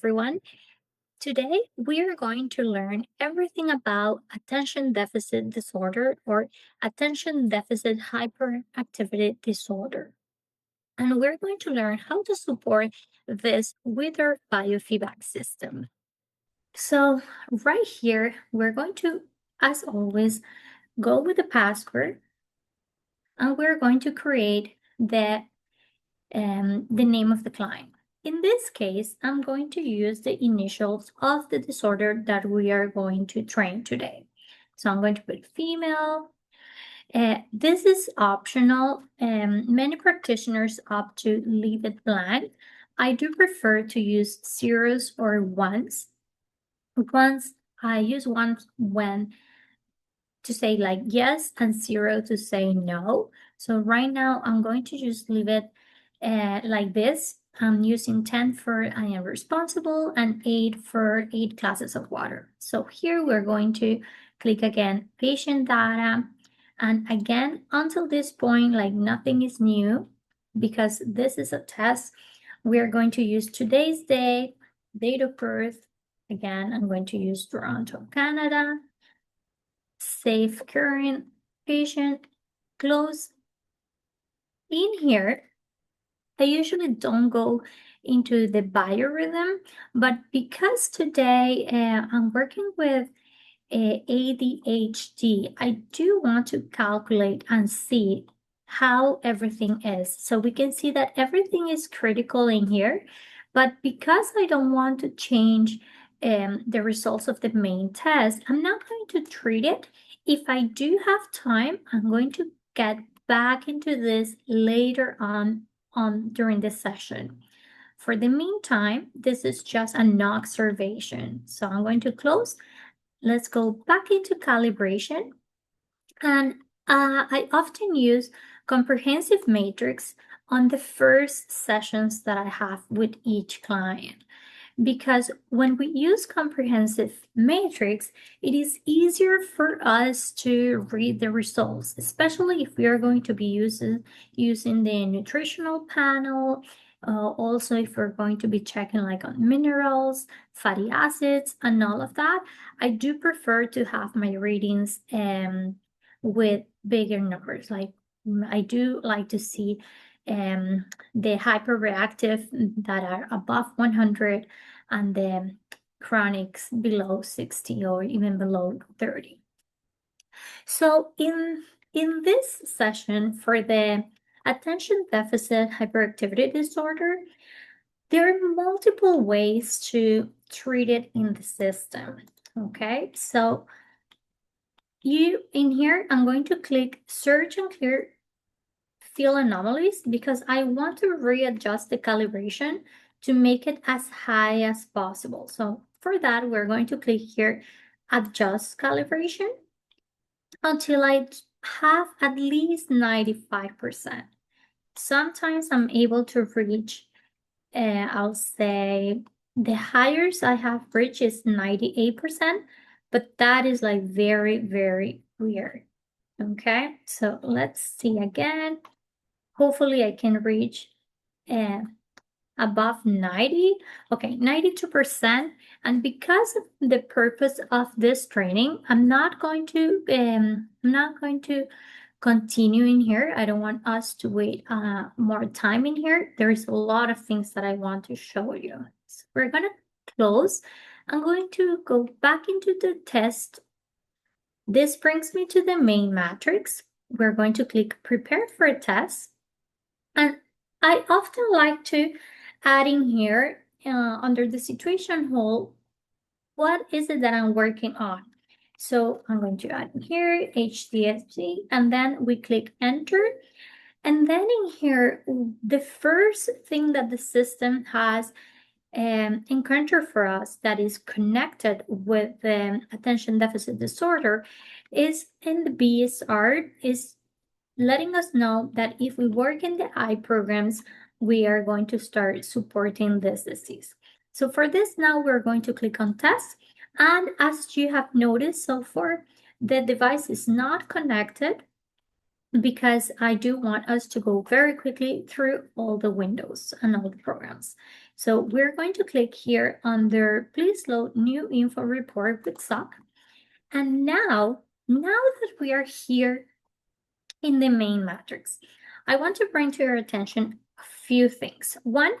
everyone. Today, we are going to learn everything about attention deficit disorder or attention deficit hyperactivity disorder. And we're going to learn how to support this with our biofeedback system. So, right here, we're going to, as always, go with the password and we're going to create the name of the client. In this case, I'm going to use the initials of the disorder that we are going to train today. So I'm going to put female. This is optional. Many practitioners opt to leave it blank. I do prefer to use zeros or ones. I use ones when to say like yes and zero to say no. So right now I'm going to just leave it like this. I'm using 10 for I am responsible and 8 for 8 glasses of water. So here we're going to click again, patient data. And again, until this point, like nothing is new because this is a test. We're going to use today's date of birth. Again, I'm going to use Toronto, Canada. Save current patient, close. In here, I usually don't go into the biorhythm, but because today I'm working with ADHD, I do want to calculate and see how everything is. So we can see that everything is critical in here, but because I don't want to change the results of the main test, I'm not going to treat it. If I do have time, I'm going to get back into this later on during the session. For the meantime, this is just an observation. So I'm going to close. Let's go back into calibration. And I often use comprehensive matrix on the first sessions that I have with each client. Because when we use comprehensive matrix, it is easier for us to read the results, especially if we are going to be using the nutritional panel. Also, if we're going to be checking like on minerals, fatty acids, and all of that, I do prefer to have my readings with bigger numbers. Like I do like to see the hyperreactive that are above 100 and the chronics below 60 or even below 30. So in this session for the attention deficit hyperactivity disorder, there are multiple ways to treat it in the system. Okay, so in here, I'm going to click search and clear field anomalies because I want to readjust the calibration to make it as high as possible. So for that, we're going to click here, adjust calibration until I have at least 95%. Sometimes I'm able to reach, I'll say the highest I have reached is 98%, but that is like very, very weird. Okay, so let's see again. Hopefully I can reach above 90. Okay, 92%. And because of the purpose of this training, I'm not going to continue in here. I don't want us to wait more time in here. There's a lot of things that I want to show you. So we're gonna close. I'm going to go back into the test. This brings me to the main matrix. We're going to click prepare for a test. And I often like to add in here under the situation hole, what is it that I'm working on? So I'm going to add in here HDSC, and then we click enter. And then in here, the first thing that the system has encountered for us that is connected with the attention deficit disorder is in the BSR, is letting us know that if we work in the eye programs, we are going to start supporting this disease. So for this now, we're going to click on test. And as you have noticed so far, the device is not connected. because I do want us to go very quickly through all the windows and all the programs. So we're going to click here under please load new info report with SOC. And now that we are here in the main matrix, I want to bring to your attention a few things. One,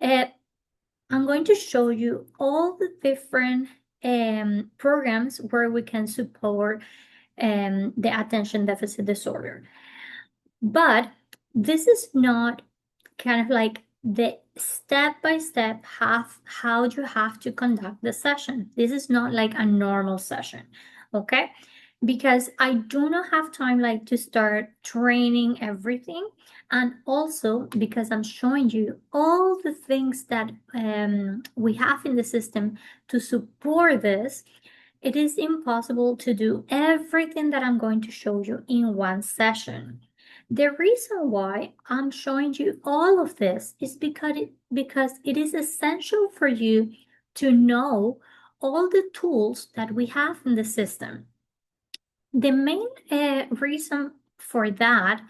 I'm going to show you all the different programs where we can support the attention deficit disorder. But this is not kind of like the step-by-step how you have to conduct the session. This is not like a normal session, okay? Because I do not have time like to start training everything. And also because I'm showing you all the things that we have in the system to support this, it is impossible to do everything that I'm going to show you in one session. The reason why I'm showing you all of this is because it is essential for you to know all the tools that we have in the system. The main reason for that,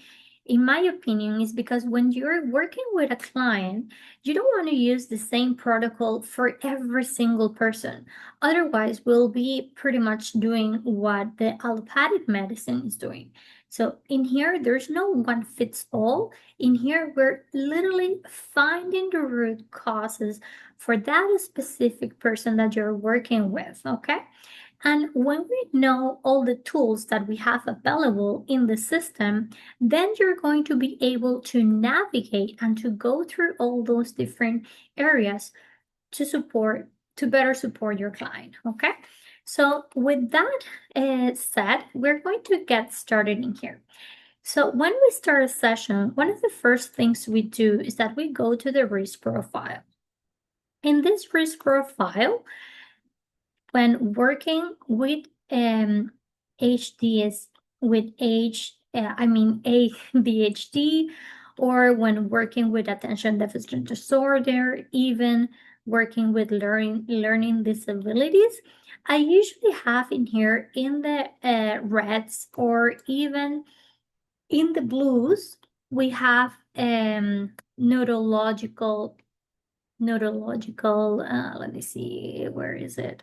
in my opinion, is because when you're working with a client, you don't want to use the same protocol for every single person. Otherwise, we'll be pretty much doing what the allopathic medicine is doing. So in here, there's no one fits all. In here, we're literally finding the root causes for that specific person that you're working with, okay? And when we know all the tools that we have available in the system, then you're going to be able to navigate and to go through all those different areas to better support your client, okay? So with that said, we're going to get started in here. So when we start a session, one of the first things we do is that we go to the risk profile. In this risk profile, when working with HDS, ADHD, or when working with attention deficit disorder, even working with learning disabilities, I usually have in here in the reds or even in the blues, we have neurological, let me see, where is it?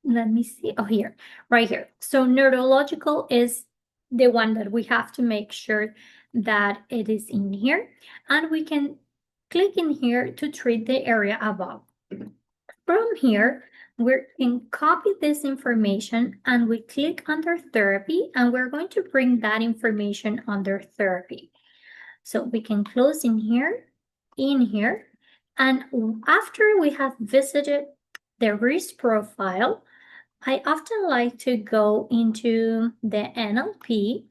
Let me see. Oh, here, right here. So neurological is the one that we have to make sure that it is in here. And we can click in here to treat the area above. From here, we can copy this information and we click under therapy, and we're going to bring that information under therapy. So we can close in here, and after we have visited the risk profile, I often like to go into the NLP,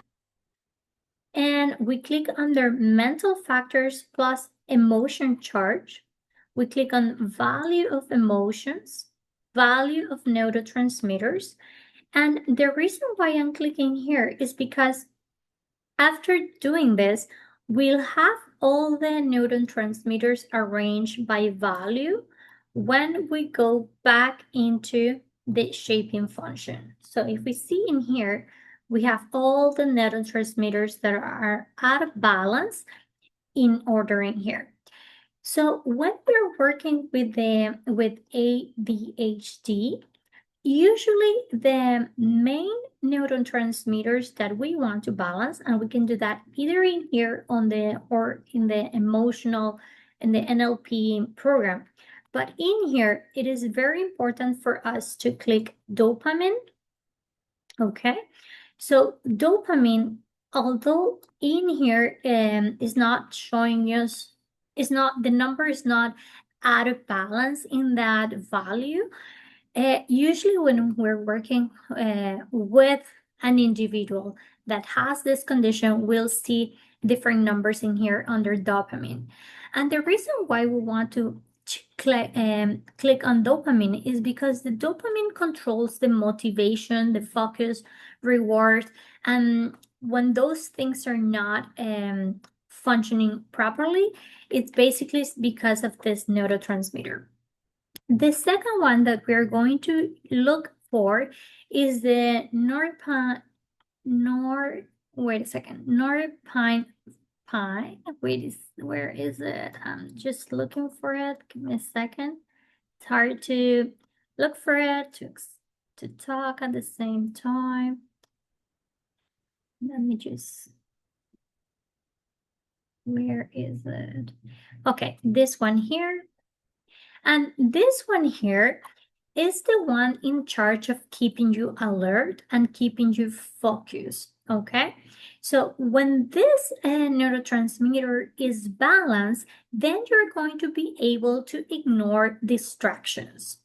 and we click under mental factors plus emotion charge. We click on value of emotions, value of neurotransmitters. And the reason why I'm clicking here is because after doing this, we'll have all the neurotransmitters arranged by value when we go back into the shaping function. So if we see in here, we have all the neurotransmitters that are out of balance in order in here. So when we're working with ADHD, usually the main neurotransmitters that we want to balance, and we can do that either in here or in the emotional, in the NLP program. But in here, it is very important for us to click dopamine. Okay, so dopamine, although in here is not showing us, the number is not out of balance in that value. Usually when we're working with an individual that has this condition, we'll see different numbers in here under dopamine. And the reason why we want to click on dopamine is because the dopamine controls the motivation, the focus, reward, and when those things are not functioning properly, it's basically because of this neurotransmitter. The second one that we're going to look for is the wait a second, Norepinephrine. Where is it? I'm just looking for it. Give me a second. It's hard to look for it, to talk at the same time. Let me just, where is it? Okay, this one here. And this one here is the one in charge of keeping you alert and keeping you focused, okay? So when this neurotransmitter is balanced, then you're going to be able to ignore distractions.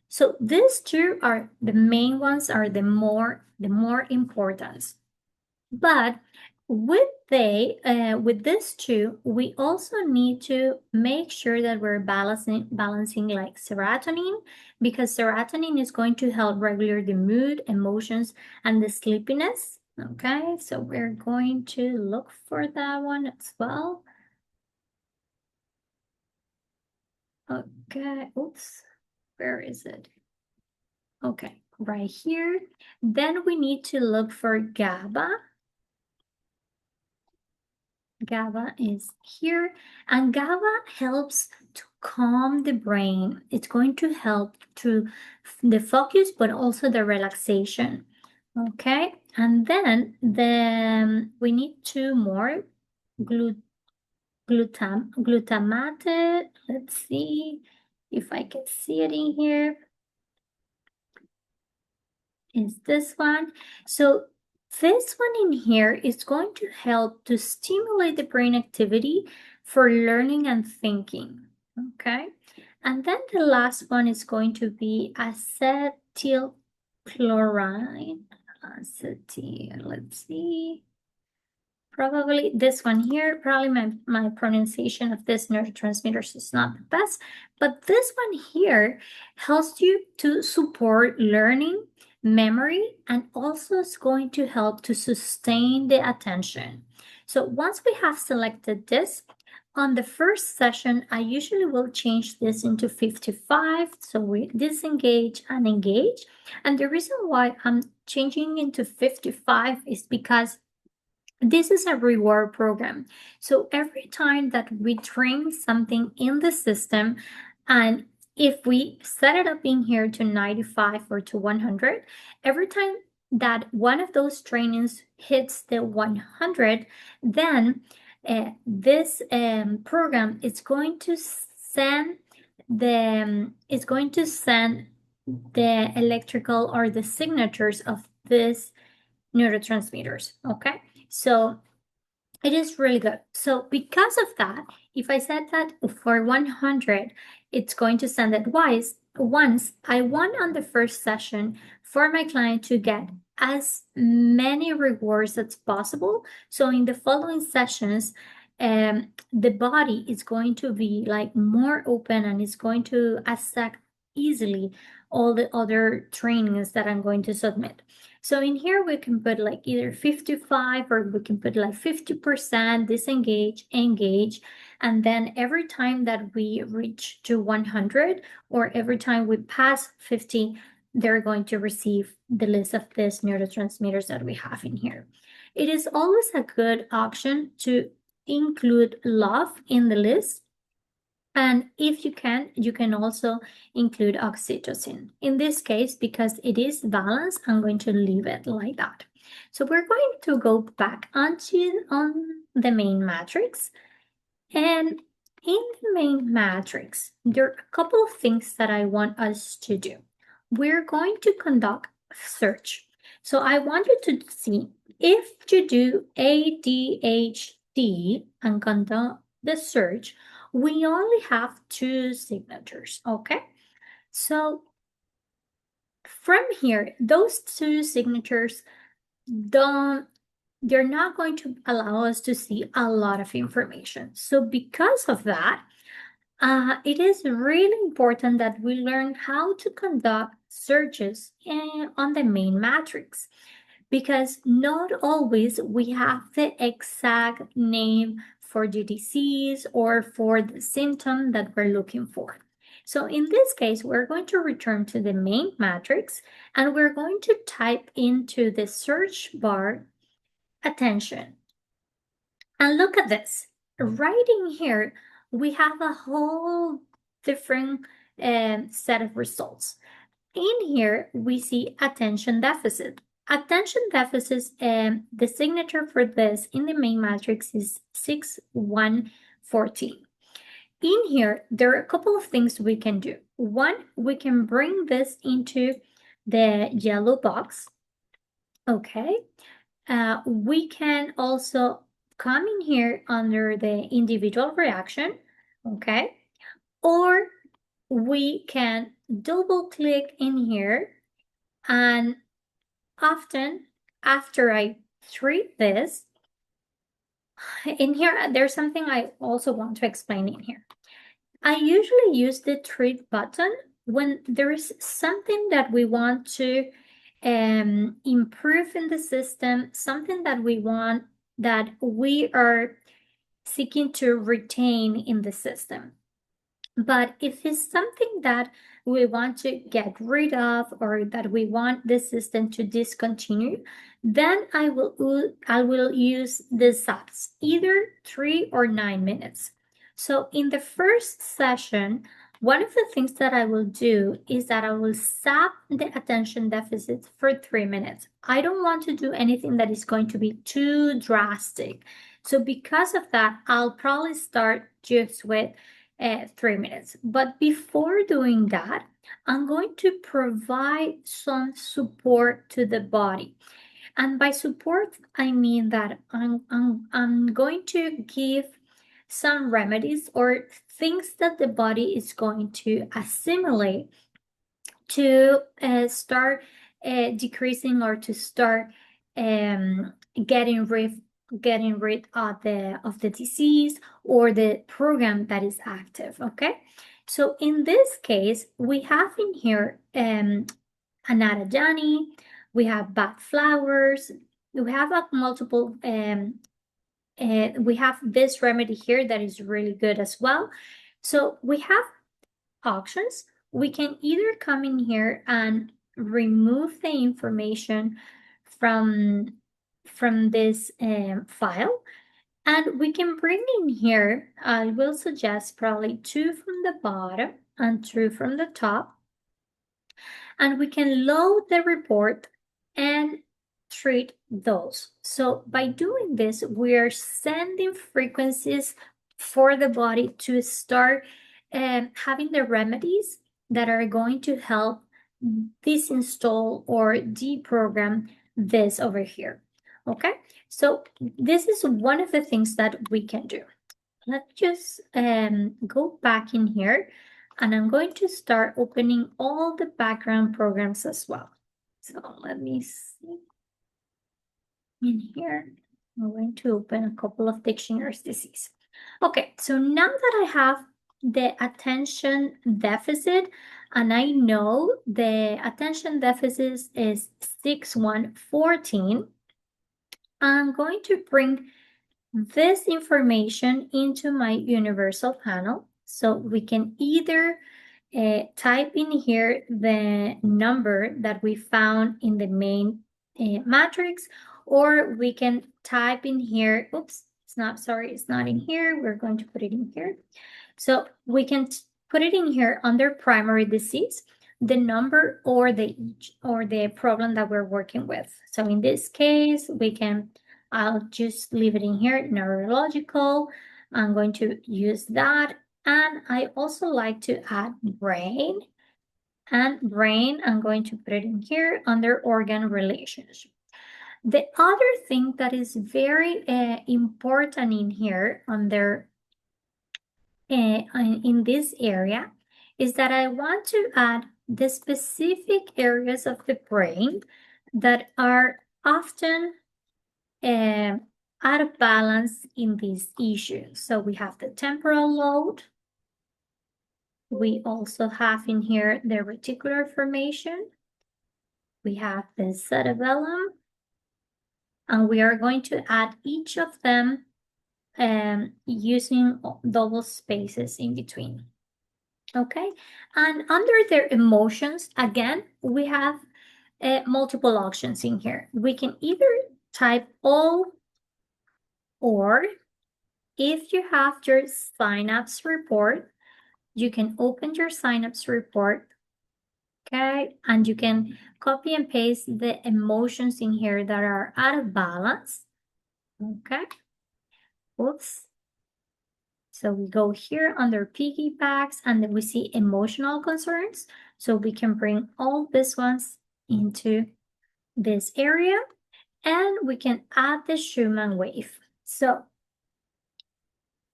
So these two are the main ones, are the more important. But with this two, we also need to make sure that we're balancing like serotonin, because serotonin is going to help regulate the mood, emotions, and the sleepiness. Okay, so we're going to look for that one as well. Okay, oops, where is it? Okay, right here. Then we need to look for GABA. GABA is here, and GABA helps to calm the brain. It's going to help to the focus, but also the relaxation. Okay, and then we need two more. Glutamate. Let's see if I can see it in here. Is this one. So this one in here is going to help to stimulate the brain activity for learning and thinking, okay? And then the last one is going to be acetylchlorine. Let's see. Probably this one here, probably my pronunciation of this neurotransmitters is not the best, but this one here helps you to support learning, memory, and also is going to help to sustain the attention. So once we have selected this, on the first session, I usually will change this into 55. So we disengage and engage. And the reason why I'm changing into 55 is because this is a reward program. So every time that we train something in the system, and if we set it up in here to 95 or to 100, every time that one of those trainings hits the 100, then this program is going to send the electrical or the signatures of this neurotransmitters. Okay, so it is really good. So because of that, if I said that for 100, it's going to send it once, I want on the first session for my client to get as many rewards as possible. So in the following sessions, the body is going to be like more open and it's going to accept easily all the other trainings that I'm going to submit. So in here, we can put like either 55 or we can put like 50%, disengage, engage. And then every time that we reach to 100 or every time we pass 50, they're going to receive the list of these neurotransmitters that we have in here. It is always a good option to include love in the list. And if you can also include oxytocin. In this case, because it is balanced, I'm going to leave it like that. So we're going to go back on the main matrix. And in the main matrix, there are a couple of things that I want us to do. We're going to conduct search. So I want you to see if you do ADHD and conduct the search, we only have two signatures, okay? So from here, those two signatures they're not going to allow us to see a lot of information. So because of that, it is really important that we learn how to conduct searches on the main matrix, because not always we have the exact name for the disease or for the symptom that we're looking for. So in this case, we're going to return to the main matrix and we're going to type into the search bar attention. And look at this. Right in here, we have a whole different set of results. In here, we see attention deficit. Attention deficit, the signature for this in the main matrix is 6114. In here, there are a couple of things we can do. One, we can bring this into the yellow box. Okay. We can also come in here under the individual reaction. Okay. Or we can double click in here, and often after I treat this, in here, there's something I also want to explain in here. I usually use the treat button when there is something that we want to improve in the system, something that we want, that we are seeking to retain in the system. But if it's something that we want to get rid of, or that we want the system to discontinue, then I will use the zaps, either 3 or 9 minutes. So in the first session, one of the things that I will do is that I will zap the attention deficit for 3 minutes. I don't want to do anything that is going to be too drastic. So because of that, I'll probably start just with 3 minutes. But before doing that, I'm going to provide some support to the body. And by support, I mean that I'm going to give some remedies or things that the body is going to assimilate to start decreasing, or to start getting rid of the disease or the program that is active. Okay, so in this case, we have in here anadajani, we have bat flowers, we have multiple we have this remedy here that is really good as well. So we have options. We can either come in here and remove the information from this file, and we can bring in here, I will suggest probably 2 from the bottom and 2 from the top, and we can load the report and treat those. So by doing this, we are sending frequencies for the body to start having the remedies that are going to help disinstall or deprogram this over here. Okay, so this is one of the things that we can do. Let's just go back in here, and I'm going to start opening all the background programs as well. So let me see. In here, I'm going to open a couple of dictionaries disease. Okay, so now that I have the attention deficit, and I know the attention deficit is 6114, I'm going to bring this information into my universal panel. So we can either type in here the number that we found in the main matrix, or we can type in here, oops, it's not in here. We're going to put it in here. So we can put it in here under primary disease, the number or the problem that we're working with. So in this case, I'll just leave it in here, neurological. I'm going to use that. And I also like to add brain. And brain, I'm going to put it in here under organ relationship. The other thing that is very important in here under in this area is that I want to add the specific areas of the brain that are often out of balance in these issues. So we have the temporal lobe. We also have in here the reticular formation. We have the cerebellum. And we are going to add each of them using double spaces in between. Okay, and under their emotions, again, we have multiple options in here. We can either type all, or if you have your synapse report, you can open your synapse report, okay? And you can copy and paste the emotions in here that are out of balance, okay? Oops. So we go here under piggybacks and then we see emotional concerns. So we can bring all these ones into this area and we can add the Schumann wave. So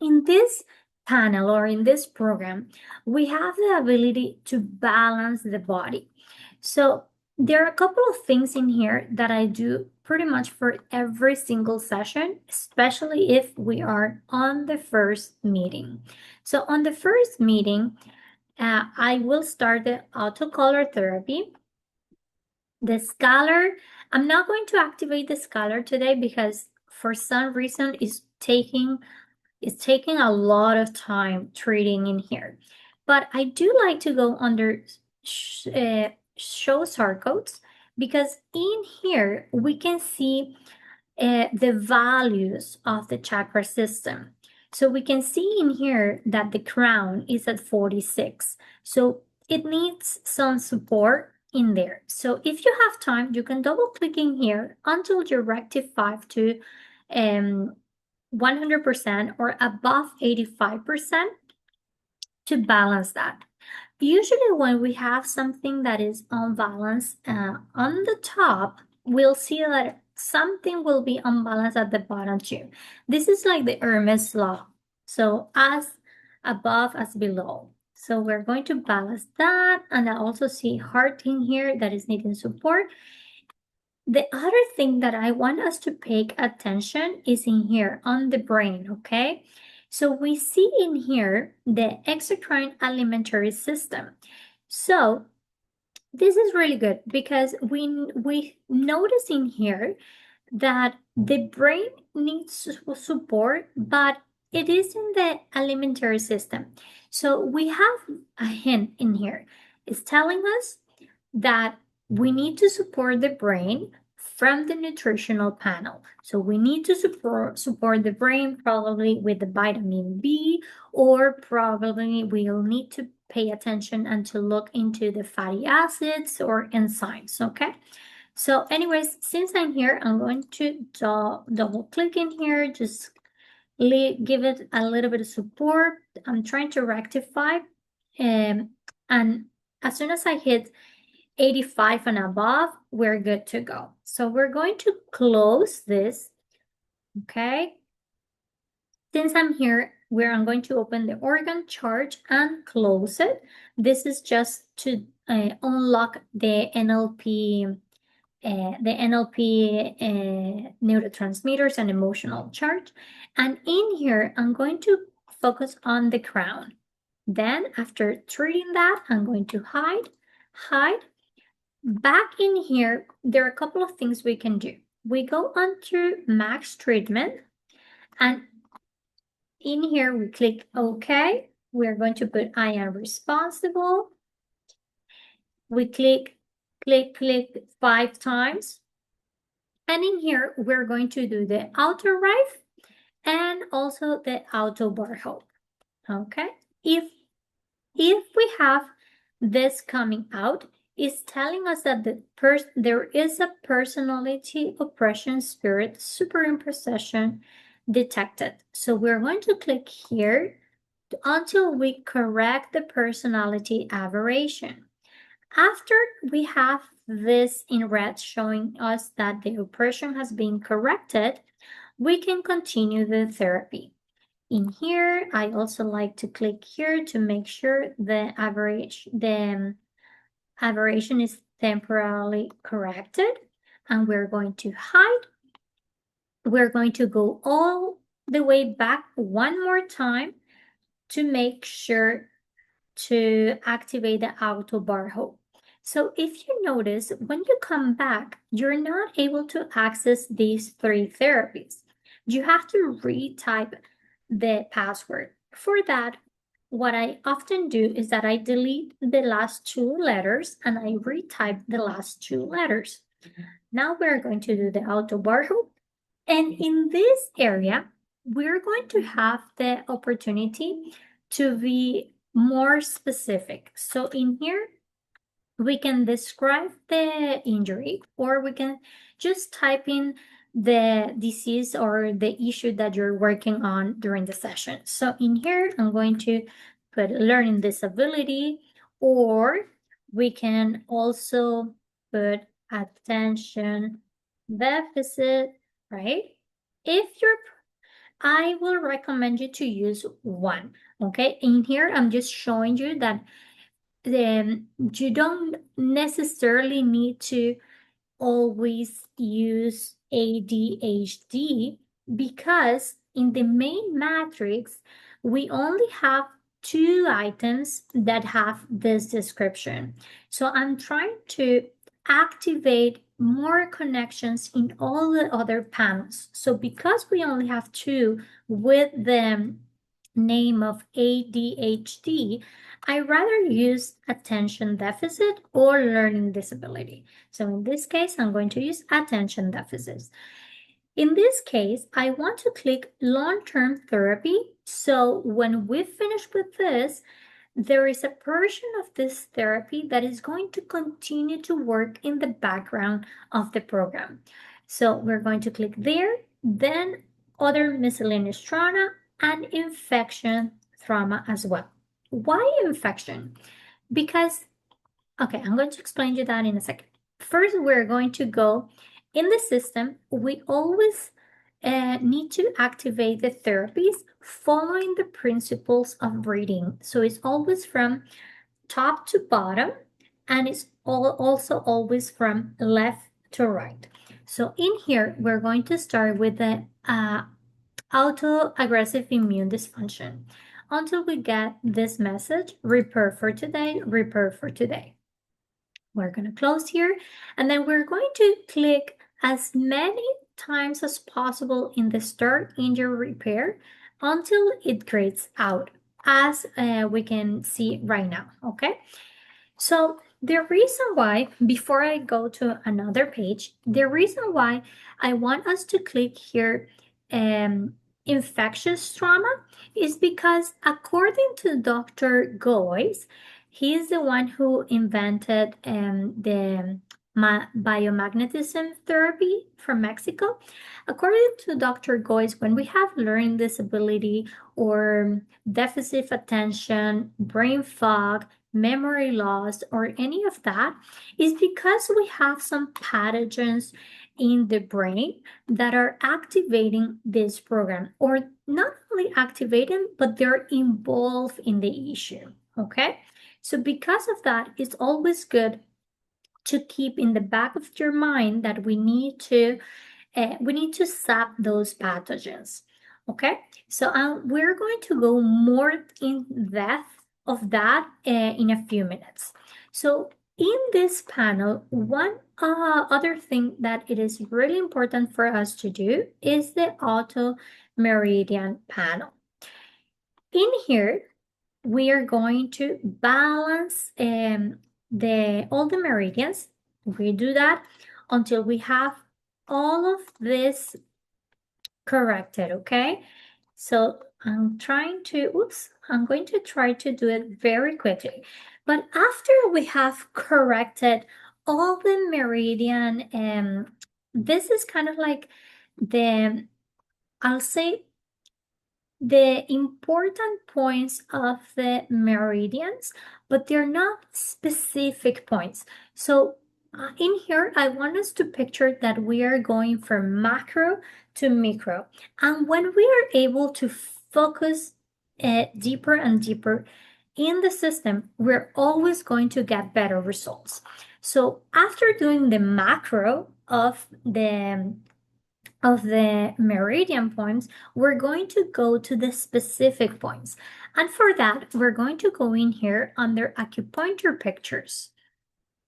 in this panel or in this program, we have the ability to balance the body. So there are a couple of things in here that I do pretty much for every single session, especially if we are on the first meeting. So on the first meeting, I will start the autocolor therapy. The scalar, I'm not going to activate the scalar today because for some reason it's taking a lot of time treating in here. But I do like to go under show sarcodes because in here we can see the values of the chakra system. So we can see in here that the crown is at 46. So it needs some support in there. So if you have time, you can double click in here until you rectify to 100% or above 85% to balance that. Usually when we have something that is unbalanced on the top, we'll see that something will be unbalanced at the bottom too. This is like the Hermes law. So as above as below. So we're going to balance that. And I also see heart in here that is needing support. The other thing that I want us to pay attention is in here on the brain, okay? So we see in here the exocrine alimentary system. So this is really good because we notice in here that the brain needs support, but it is in the alimentary system. So we have a hint in here. It's telling us that we need to support the brain from the nutritional panel. So we need to support the brain probably with the vitamin B, or probably we'll need to pay attention and to look into the fatty acids or enzymes, okay? So anyways, since I'm here, I'm going to double click in here, just give it a little bit of support. I'm trying to rectify, and as soon as I hit 85 and above, we're good to go. So we're going to close this, okay? Since I'm here, I'm going to open the organ chart and close it. This is just to unlock the NLP neurotransmitters and emotional chart. And in here, I'm going to focus on the crown. Then after treating that, I'm going to hide. Back in here, there are a couple of things we can do. We go onto max treatment, and in here we click OK. We're going to put I am responsible. We click 5 times. And in here, we're going to do the auto Rife and also the auto Biorhythm. Okay. If we have this coming out, it's telling us that there is a personality oppression spirit superimposition detected. So we're going to click here until we correct the personality aberration. After we have this in red showing us that the oppression has been corrected, we can continue the therapy. In here, I also like to click here to make sure the aberration is temporarily corrected. And we're going to hide. We're going to go all the way back one more time to make sure to activate the auto Biorhythm. So if you notice, when you come back, you're not able to access these 3 therapies. You have to retype the password. For that, what I often do is that I delete the last 2 letters and I retype the last 2 letters. Now we're going to do the auto barhoop. And in this area, we're going to have the opportunity to be more specific. So in here, we can describe the injury, or we can just type in the disease or the issue that you're working on during the session. So in here, I'm going to put learning disability, or we can also put attention deficit, right? I will recommend you to use one, okay? In here, I'm just showing you that you don't necessarily need to always use ADHD, because in the main matrix, we only have two items that have this description. So I'm trying to activate more connections in all the other panels. So because we only have two with the name of ADHD, I rather use attention deficit or learning disability. So in this case, I'm going to use attention deficits. In this case, I want to click long-term therapy. So when we finish with this, there is a portion of this therapy that is going to continue to work in the background of the program. So we're going to click there, then other miscellaneous trauma and infection trauma as well. Why infection? Because, okay, I'm going to explain you that in a second. First, we're going to go in the system. We always need to activate the therapies following the principles of breathing. So it's always from top to bottom, and it's also always from left to right. So in here, we're going to start with the autoaggressive immune dysfunction until we get this message, repair for today, repair for today. We're going to close here, and then we're going to click as many times as possible in the start injury repair until it grades out, as we can see right now, okay? So the reason why, before I go to another page, the reason why I want us to click here, infectious trauma, is because according to Dr. Goyes, he is the one who invented the biomagnetism therapy from Mexico. According to Dr. Goyes, when we have learning disability or deficit attention, brain fog, memory loss, or any of that, is because we have some pathogens in the brain that are activating this program, or not only activating, but they're involved in the issue, okay? So because of that, it's always good to keep in the back of your mind that we need to zap those pathogens, okay? So we're going to go more in depth of that in a few minutes. So in this panel, one other thing that it is really important for us to do is the auto meridian panel. In here, we are going to balance all the meridians. We do that until we have all of this corrected, okay? So I'm going to try to do it very quickly. But after we have corrected all the meridian, this is kind of like I'll say, the important points of the meridians, but they're not specific points. So in here, I want us to picture that we are going from macro to micro. And when we are able to focus deeper and deeper in the system, we're always going to get better results. So after doing the macro of the meridian points, we're going to go to the specific points. And for that, we're going to go in here under acupuncture pictures.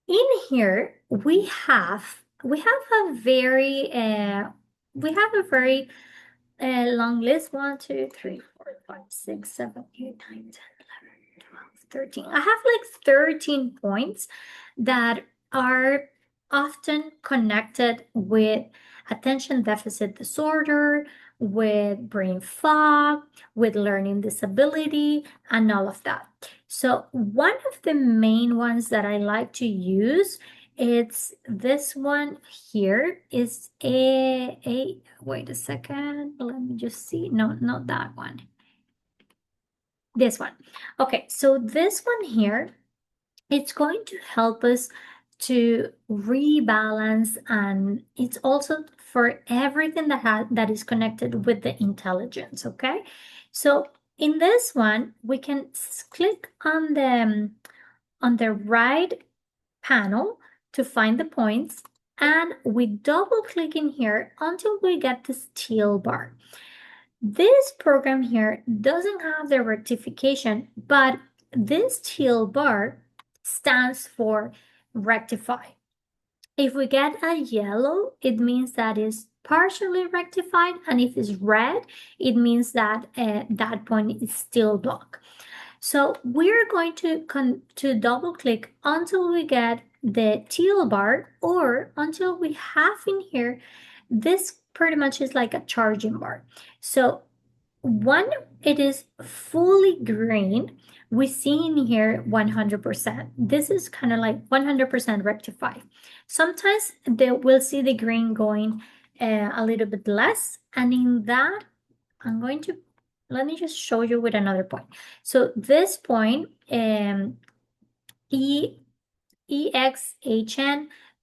In here, we have a very long list. 1, 2, 3, 4, 5, 6, 7, 8, 9, 10, 11, 12, 13. I have like 13 points that are often connected with attention deficit disorder, with brain fog, with learning disability, and all of that. So one of the main ones that I like to use, it's this one here, is a wait a second, let me just see. No, not that one. This one. Okay, so this one here, it's going to help us to rebalance, and it's also for everything that is connected with the intelligence. Okay, so in this one we can click on the right panel to find the points, and we double click in here until we get this teal bar. This program here doesn't have the rectification, but this teal bar stands for rectify. If we get a yellow, it means that is partially rectified, and if it's red, it means that that point is still blocked. So we're going to double click until we get the teal bar, or until we have in here, this pretty much is like a charging bar. So when it is fully green, we see in here 100%. This is kind of like 100% rectified. Sometimes we'll see the green going a little bit less, and in that, let me just show you with another point. So this point, EXHN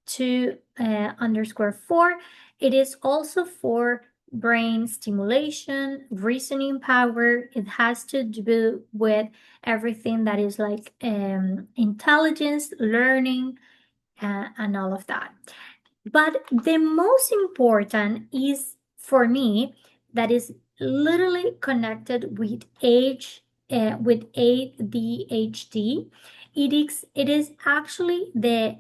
to _4, it is also for brain stimulation, reasoning power. It has to do with everything that is like intelligence, learning, and all of that. But the most important is, for me, that is literally connected with age, with ADHD. It is actually the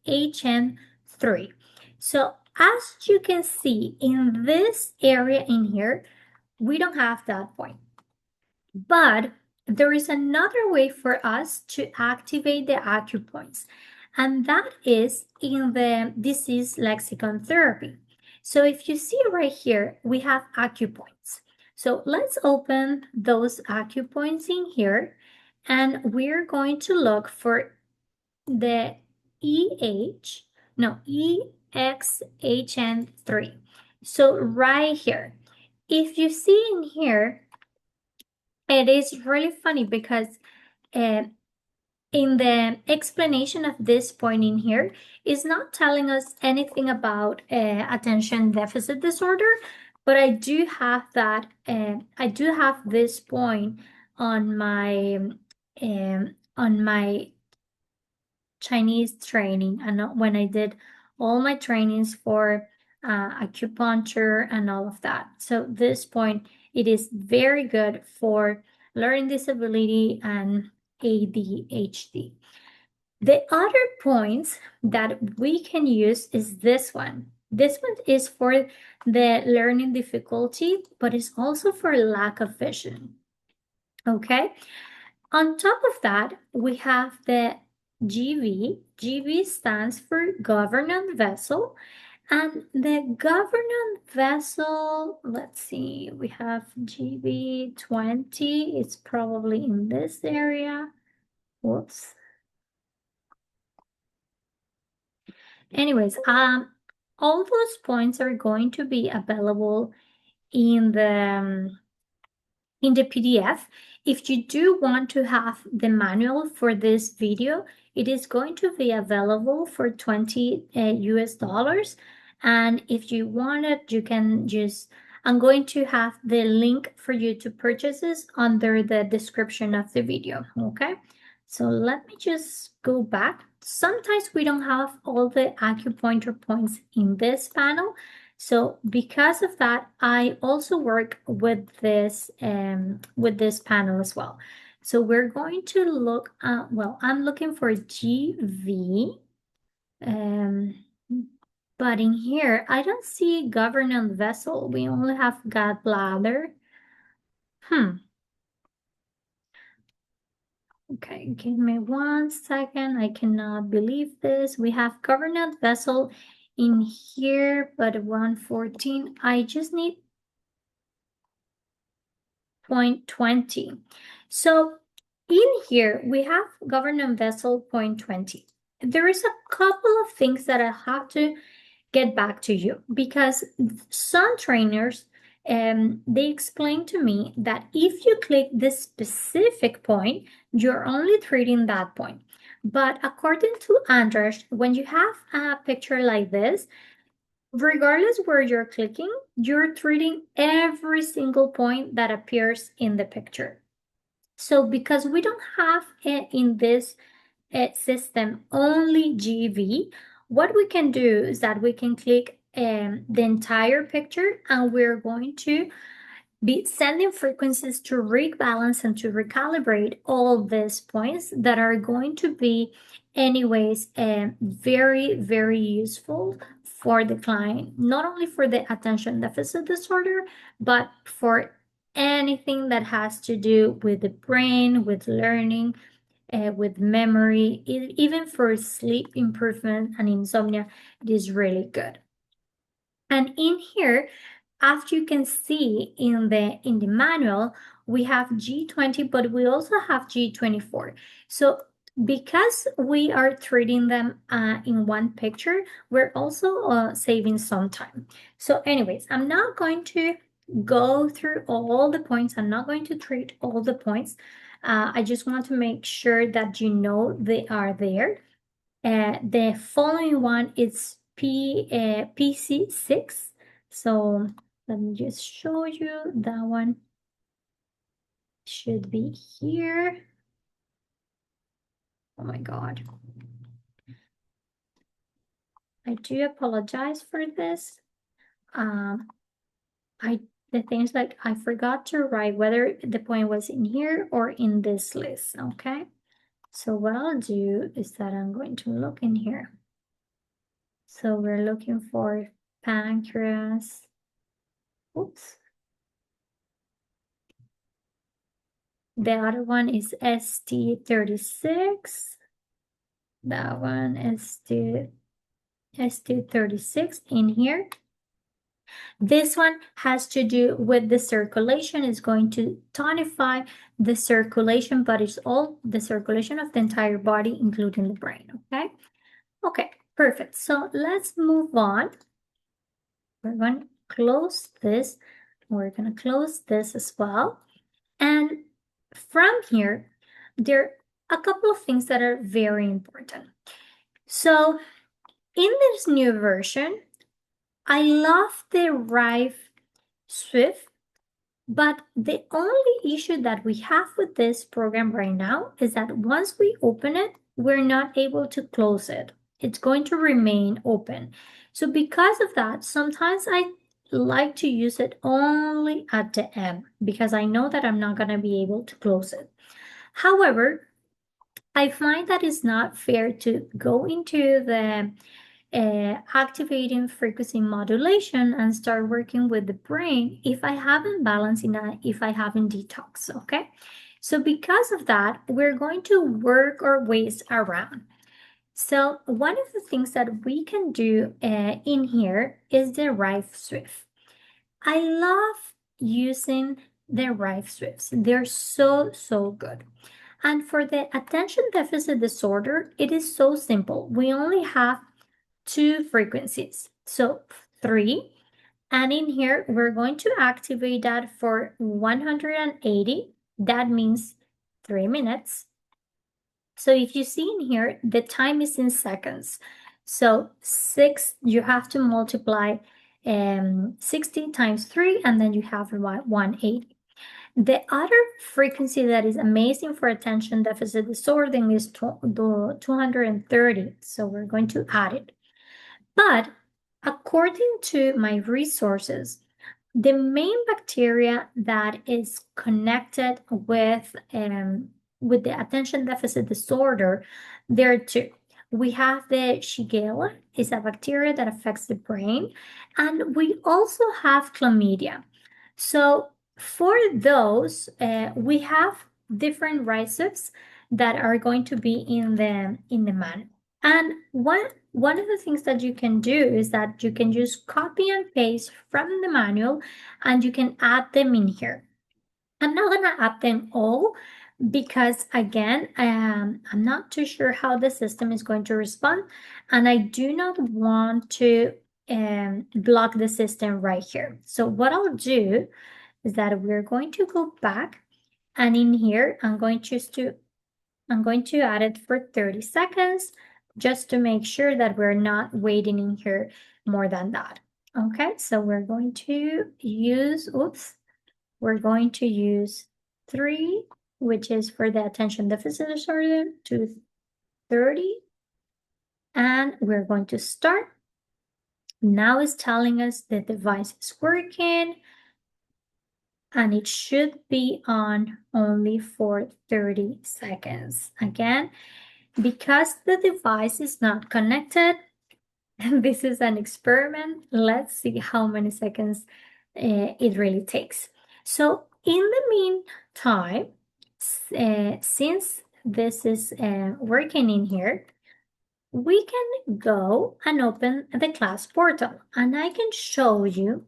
EXHN3. So as you can see in this area in here, we don't have that point. But there is another way for us to activate the acupoints, and that is in the disease lexicon therapy. So if you see right here, we have acupoints. So let's open those acupoints in here, and we're going to look for the EXHN3. So right here, if you see in here, it is really funny because in the explanation of this point in here is not telling us anything about attention deficit disorder, but I do have that. I do have this point on my Chinese training, and when I did all my trainings for acupuncture and all of that. So this point, it is very good for learning disability and ADHD. The other points that we can use is this one. This one is for the learning difficulty, but it's also for lack of vision. Okay. On top of that, we have the GV. GV stands for governance vessel. And the governance vessel, let's see, we have GV20. It's probably in this area. Whoops. Anyways, all those points are going to be available in the PDF. If you do want to have the manual for this video, it is going to be available for 20 US dollars. And if you want it, you can just, I'm going to have the link for you to purchase this under the description of the video, okay? So let me just go back. Sometimes we don't have all the acupuncture points in this panel. So because of that, I also work with this panel as well. So we're going to look at, well, I'm looking for GV, but in here, I don't see governance vessel. We only have gallbladder. Okay, give me 1 second. I cannot believe this. We have governance vessel in here, but 114. I just need 0.20. So in here, we have governance vessel 0.20. There is a couple of things that I have to get back to you because some trainers they explain to me that if you click this specific point, you're only treating that point. But according to Andras, when you have a picture like this, regardless where you're clicking, you're treating every single point that appears in the picture. So because we don't have in this system only GV, what we can do is that we can click the entire picture, and we're going to be sending frequencies to rebalance and to recalibrate all these points that are going to be anyways very, very useful for the client, not only for the attention deficit disorder, but for anything that has to do with the brain, with learning, with memory, even for sleep improvement and insomnia. It is really good. And in here, as you can see in the manual, we have G20, but we also have G24. So because we are treating them in one picture, we're also saving some time. So anyways, I'm not going to go through all the points. I'm not going to treat all the points. I just want to make sure that you know they are there. The following one is PC6. So let me just show you that one. Should be here. Oh my God. I do apologize for this. The things like I forgot to write whether the point was in here or in this list, okay? So what I'll do is that I'm going to look in here. So we're looking for pancreas. Oops. The other one is ST36. That one is ST36 in here. This one has to do with the circulation. It's going to tonify the circulation, but it's all the circulation of the entire body, including the brain, okay? Okay, perfect. So let's move on. We're going to close this. We're going to close this as well. And from here, there are a couple of things that are very important. So in this new version, I love the Rife Swift, but the only issue that we have with this program right now is that once we open it, we're not able to close it. It's going to remain open. So because of that, sometimes I like to use it only at the end because I know that I'm not going to be able to close it. However, I find that it's not fair to go into the activating frequency modulation and start working with the brain if I haven't balanced enough, if I haven't detox, okay? So because of that, we're going to work our ways around. So one of the things that we can do in here is the Rife Swift. I love using the Rife Swifts. They're so, so good. And for the attention deficit disorder, it is so simple. We only have 2 frequencies, so 3. And in here, we're going to activate that for 180. That means 3 minutes. So if you see in here, the time is in seconds. So 6, you have to multiply 60 times 3, and then you have 180. The other frequency that is amazing for attention deficit disorder is 230. So we're going to add it. But according to my resources, the main bacteria that is connected with the attention deficit disorder, there are 2. We have the Shigella, is a bacteria that affects the brain, and we also have chlamydia. So for those, we have different recipes that are going to be in the manual. And one of the things that you can do is that you can just copy and paste from the manual and you can add them in here. I'm not gonna add them all because again, I'm not too sure how the system is going to respond, and I do not want to block the system right here. So what I'll do is that we're going to go back, and in here, I'm going to add it for 30 seconds just to make sure that we're not waiting in here more than that. Okay, so we're going to use, we're going to use 3, which is for the attention deficit disorder, to 30. And we're going to start. Now it's telling us the device is working and it should be on only for 30 seconds. Again, because the device is not connected, and this is an experiment, let's see how many seconds it really takes. So in the meantime, since this is working in here, we can go and open the class portal and I can show you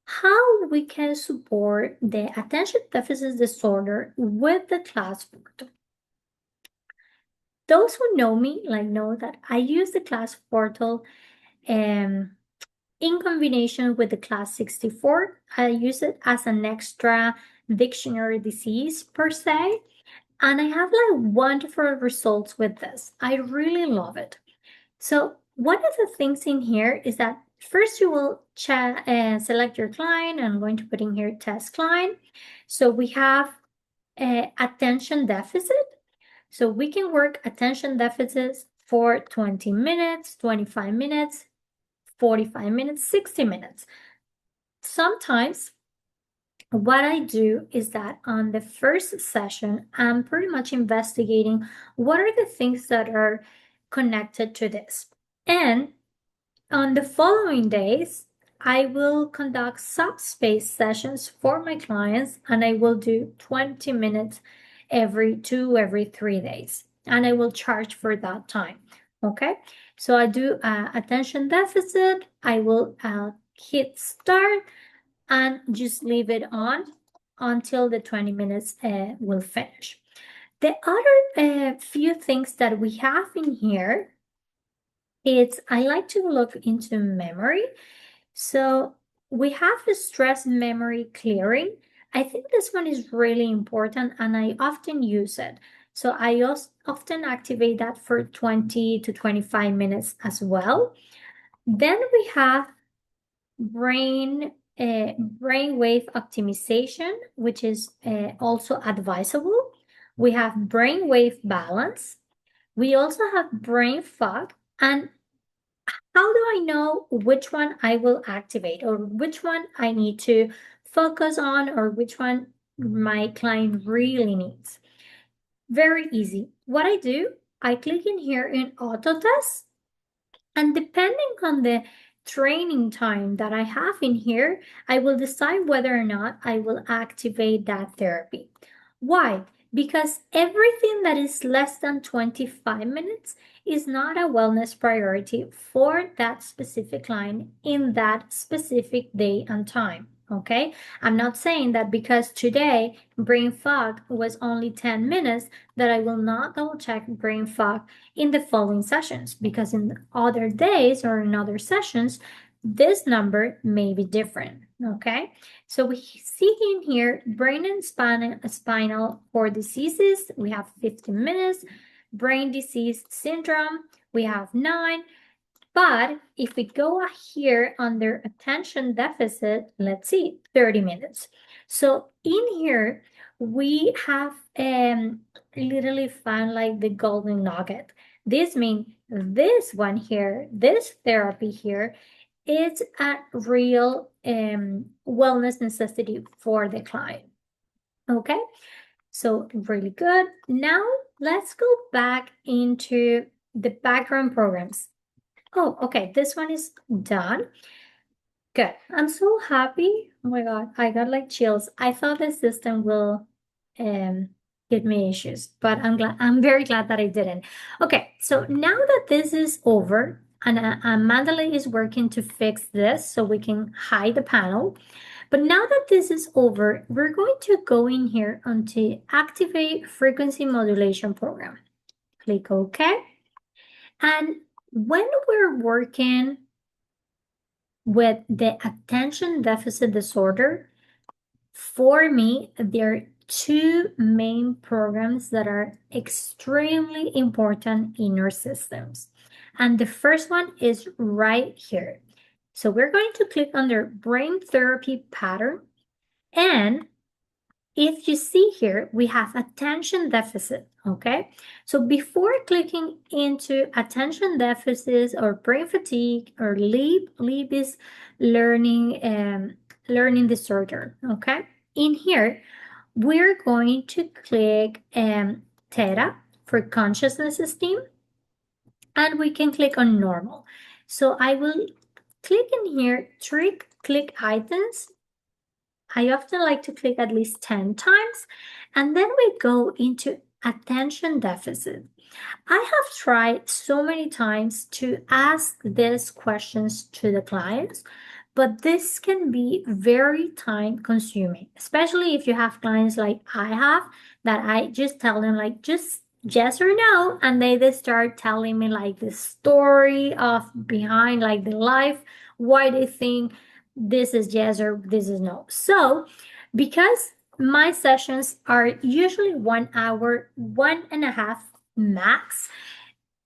how we can support the attention deficit disorder with the class portal. Those who know me know that I use the class portal in combination with the class 64. I use it as an extra dictionary disease per se, and I have wonderful results with this. I really love it. So one of the things in here is that first you will select your client. I'm going to put in here test client. So we have attention deficit. So we can work attention deficits for 20 minutes, 25 minutes, 45 minutes, 60 minutes. Sometimes what I do is that on the first session, I'm pretty much investigating what are the things that are connected to this. And on the following days, I will conduct subspace sessions for my clients, and I will do 20 minutes every 3 days, and I will charge for that time. Okay, so I do attention deficit. I will hit start and just leave it on until the 20 minutes will finish. The other few things that we have in here, I like to look into memory. So we have the stress memory clearing. I think this one is really important and I often use it. So I also often activate that for 20 to 25 minutes as well. Then we have brainwave optimization, which is also advisable. We have brainwave balance. We also have brain fog. And how do I know which one I will activate or which one I need to focus on or which one my client really needs? Very easy. What I do, I click in here in auto test, and depending on the training time that I have in here, I will decide whether or not I will activate that therapy. Why? Because everything that is less than 25 minutes is not a wellness priority for that specific client in that specific day and time. Okay, I'm not saying that because today brain fog was only 10 minutes that I will not double check brain fog in the following sessions, because in other days or in other sessions, this number may be different. Okay, so we see in here brain and spinal cord diseases, we have 15 minutes. Brain disease syndrome, we have 9. But if we go here under attention deficit, let's see, 30 minutes. So in here, we have literally found the golden nugget. This means this one here, this therapy here, it's a real wellness necessity for the client. Okay, so really good. Now let's go back into the background programs. Oh, okay, this one is done. Good. I'm so happy. Oh my God, I got chills. I thought the system will give me issues, but I'm very glad that I didn't. Okay, so now that this is over, and Mandalay is working to fix this so we can hide the panel. But now that this is over, we're going to go in here onto Activate Frequency Modulation Program. Click OK. And when we're working with the attention deficit disorder, for me, there are two main programs that are extremely important in our systems. And the first one is right here. So we're going to click under Brain Therapy Pattern. And if you see here, we have attention deficit, okay? So before clicking into attention deficits or brain fatigue or LEAP is learning disorder, okay? In here, we're going to click Theta for consciousness esteem, and we can click on normal. So I will click in here, click items. I often like to click at least 10 times, and then we go into attention deficit. I have tried so many times to ask these questions to the clients, but this can be very time consuming, especially if you have clients like I have, that I just tell them like just yes or no, and they start telling me like the story of behind like the life, why they think this is yes or this is no. So because my sessions are usually 1 hour, 1.5 max,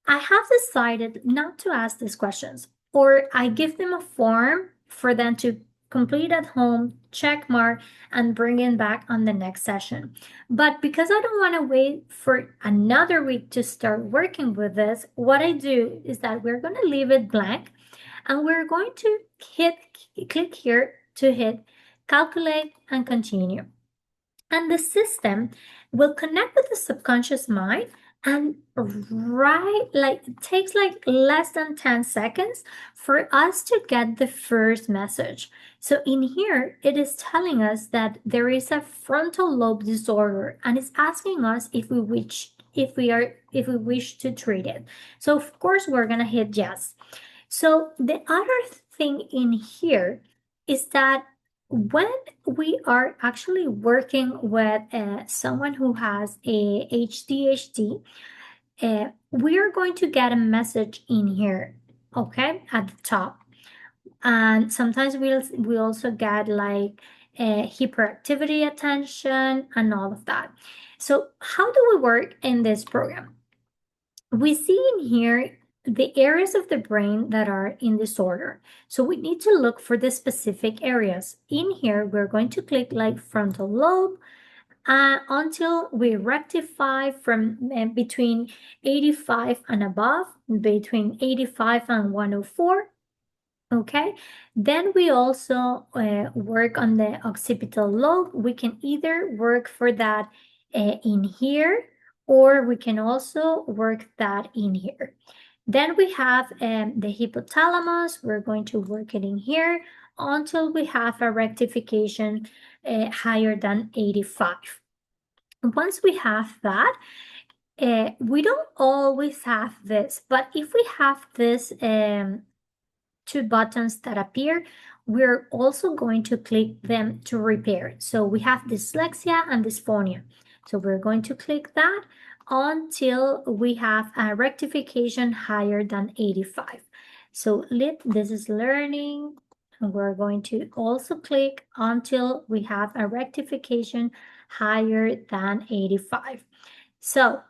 I have decided not to ask these questions, or I give them a form for them to complete at home, check mark, and bring it back on the next session. But because I don't want to wait for another week to start working with this, what I do is that we're going to leave it blank, and we're going to click here to hit calculate and continue. And the system will connect with the subconscious mind, and it takes like less than 10 seconds for us to get the first message. So in here, it is telling us that there is a frontal lobe disorder, and it's asking us if we wish to treat it. So of course we're gonna hit yes. So the other thing in here is that when we are actually working with someone who has a ADHD, we are going to get a message in here, okay, at the top. And sometimes we also get like hyperactivity attention and all of that. So how do we work in this program? We see in here the areas of the brain that are in disorder. So we need to look for the specific areas. In here, we're going to click like frontal lobe until we rectify from between 85 and above, between 85 and 104. Okay, then we also work on the occipital lobe. We can either work for that in here, or we can also work that in here. Then we have the hypothalamus. We're going to work it in here until we have a rectification higher than 85. Once we have that, we don't always have this, but if we have this two buttons that appear, we're also going to click them to repair it. So we have dyslexia and dysphonia. So we're going to click that until we have a rectification higher than 85. So this is learning, and we're going to also click until we have a rectification higher than 85. So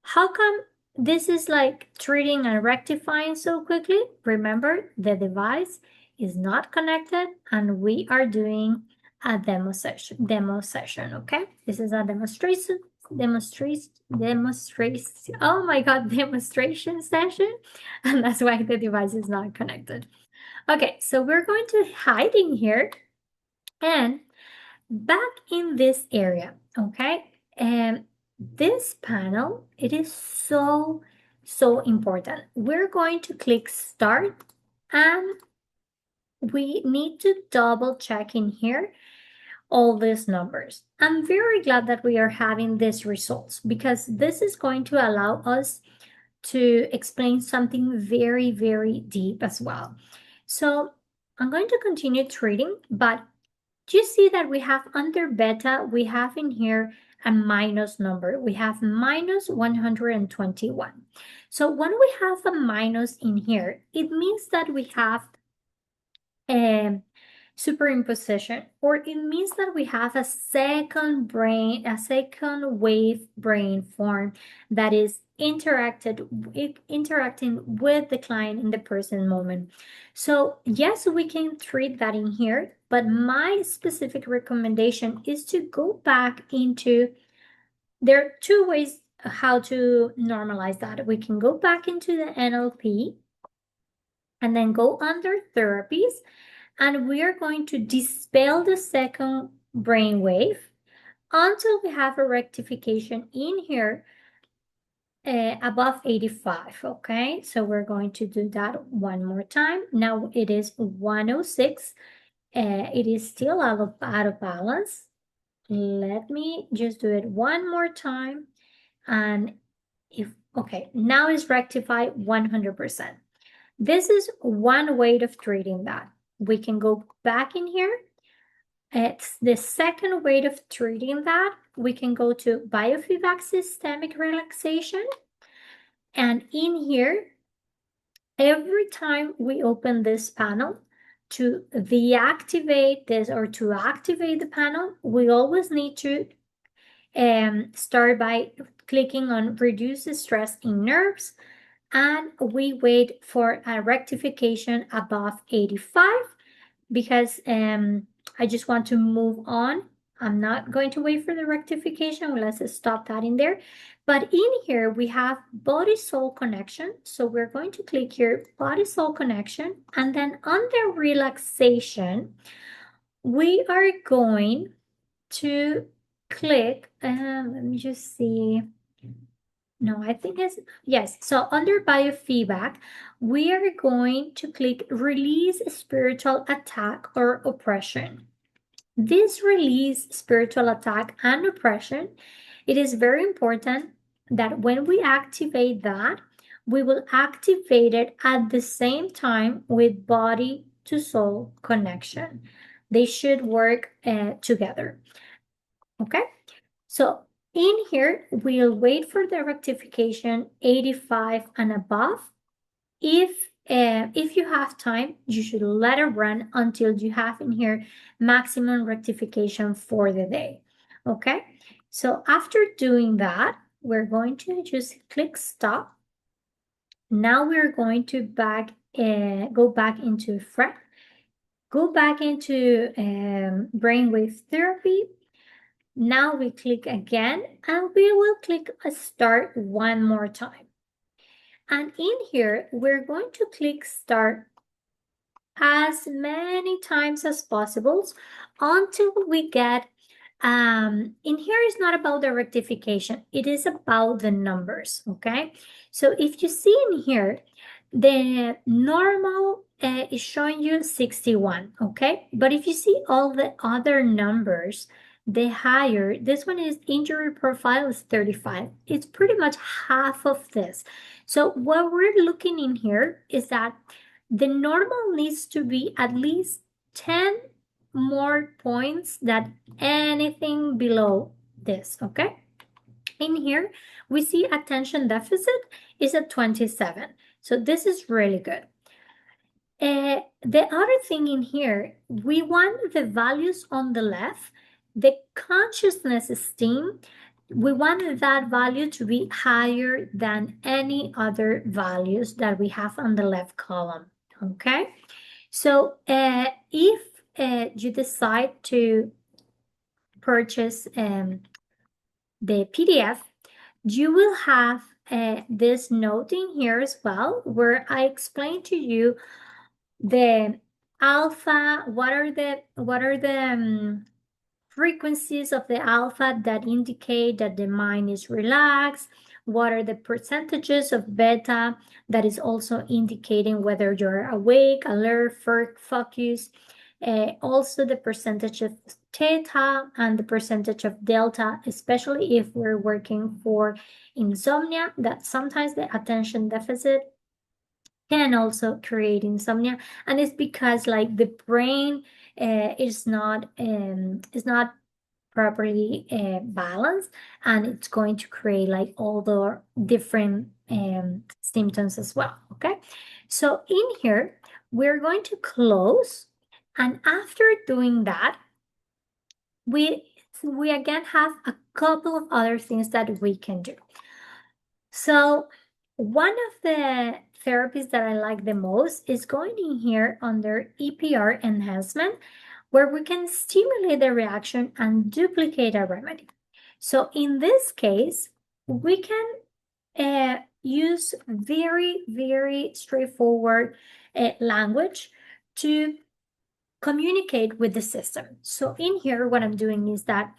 how come this is like treating and rectifying so quickly? Remember, the device is not connected, and we are doing a demo session, okay? This is a demonstration, oh my God, demonstration session, and that's why the device is not connected. Okay, so we're going to hide in here and back in this area, okay? And this panel, it is so important. We're going to click start, and we need to double check in here all these numbers. I'm very glad that we are having these results because this is going to allow us to explain something very, very deep as well. So I'm going to continue treating, but do you see that we have under beta, we have in here a minus number. We have minus 121. So when we have a minus in here, it means that we have a superimposition, or it means that we have a second wave brain form that is interacting with the client in the present moment. So yes, we can treat that in here, but my specific recommendation is to go back into, there are two ways how to normalize that. We can go back into the NLP and then go under therapies, and we are going to dispel the second brainwave until we have a rectification in here above 85, okay? So we're going to do that one more time. Now it is 106. It is still out of balance. Let me just do it one more time. And okay, now it's rectified 100%. This is one way of treating that. We can go back in here. It's the second way of treating that. We can go to biofeedback systemic relaxation. And in here, every time we open this panel, to deactivate this or to activate the panel, we always need to start by clicking on reduce stress in nerves, and we wait for a rectification above 85 because I just want to move on. I'm not going to wait for the rectification. Let's stop that in there. But in here, we have body-soul connection. So we're going to click here, body-soul connection. And then under relaxation, we are going to click, let me just see. No, I think it's, yes. So under biofeedback, we are going to click release spiritual attack or oppression. This release spiritual attack and oppression, it is very important that when we activate that, we will activate it at the same time with body to soul connection. They should work together. Okay, so in here, we'll wait for the rectification 85 and above. If you have time, you should let it run until you have in here maximum rectification for the day. Okay, so after doing that, we're going to just click stop. Now we're going to go back into FRET, go back into brainwave therapy. Now we click again, and we will click start one more time. And in here, we're going to click start as many times as possible until we get, in here is not about the rectification, it is about the numbers, okay? So if you see in here, the normal is showing you 61, okay? But if you see all the other numbers, the higher, this one is injury profile is 35. It's pretty much half of this. So what we're looking in here is that the normal needs to be at least 10 more points than anything below this, okay? In here, we see attention deficit is at 27. So this is really good. The other thing in here, we want the values on the left, the consciousness esteem, we want that value to be higher than any other values that we have on the left column, okay? So if you decide to purchase the PDF, you will have this note in here as well, where I explain to you the alpha, what are the frequencies of the alpha that indicate that the mind is relaxed, what are the percentages of beta that is also indicating whether you're awake, alert, focused. Also the percentage of theta and the percentage of delta, especially if we're working for insomnia, that sometimes the attention deficit can also create insomnia, and it's because like the brain is not properly balanced, and it's going to create like all the different symptoms as well. Okay, so in here we're going to close, and after doing that, we again have a couple of other things that we can do. So one of the therapies that I like the most is going in here under EPR enhancement, where we can stimulate the reaction and duplicate a remedy. So in this case, we can use very, very straightforward language to communicate with the system. So in here, what I'm doing is that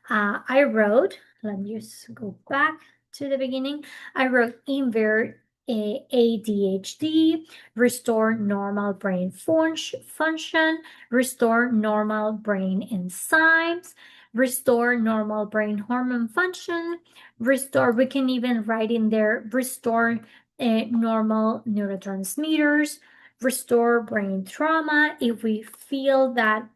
I wrote, let me just go back to the beginning. I wrote invert ADHD, restore normal brain function, restore normal brain enzymes, restore normal brain hormone function, restore, we can even write in there, restore normal neurotransmitters, restore brain trauma if we feel that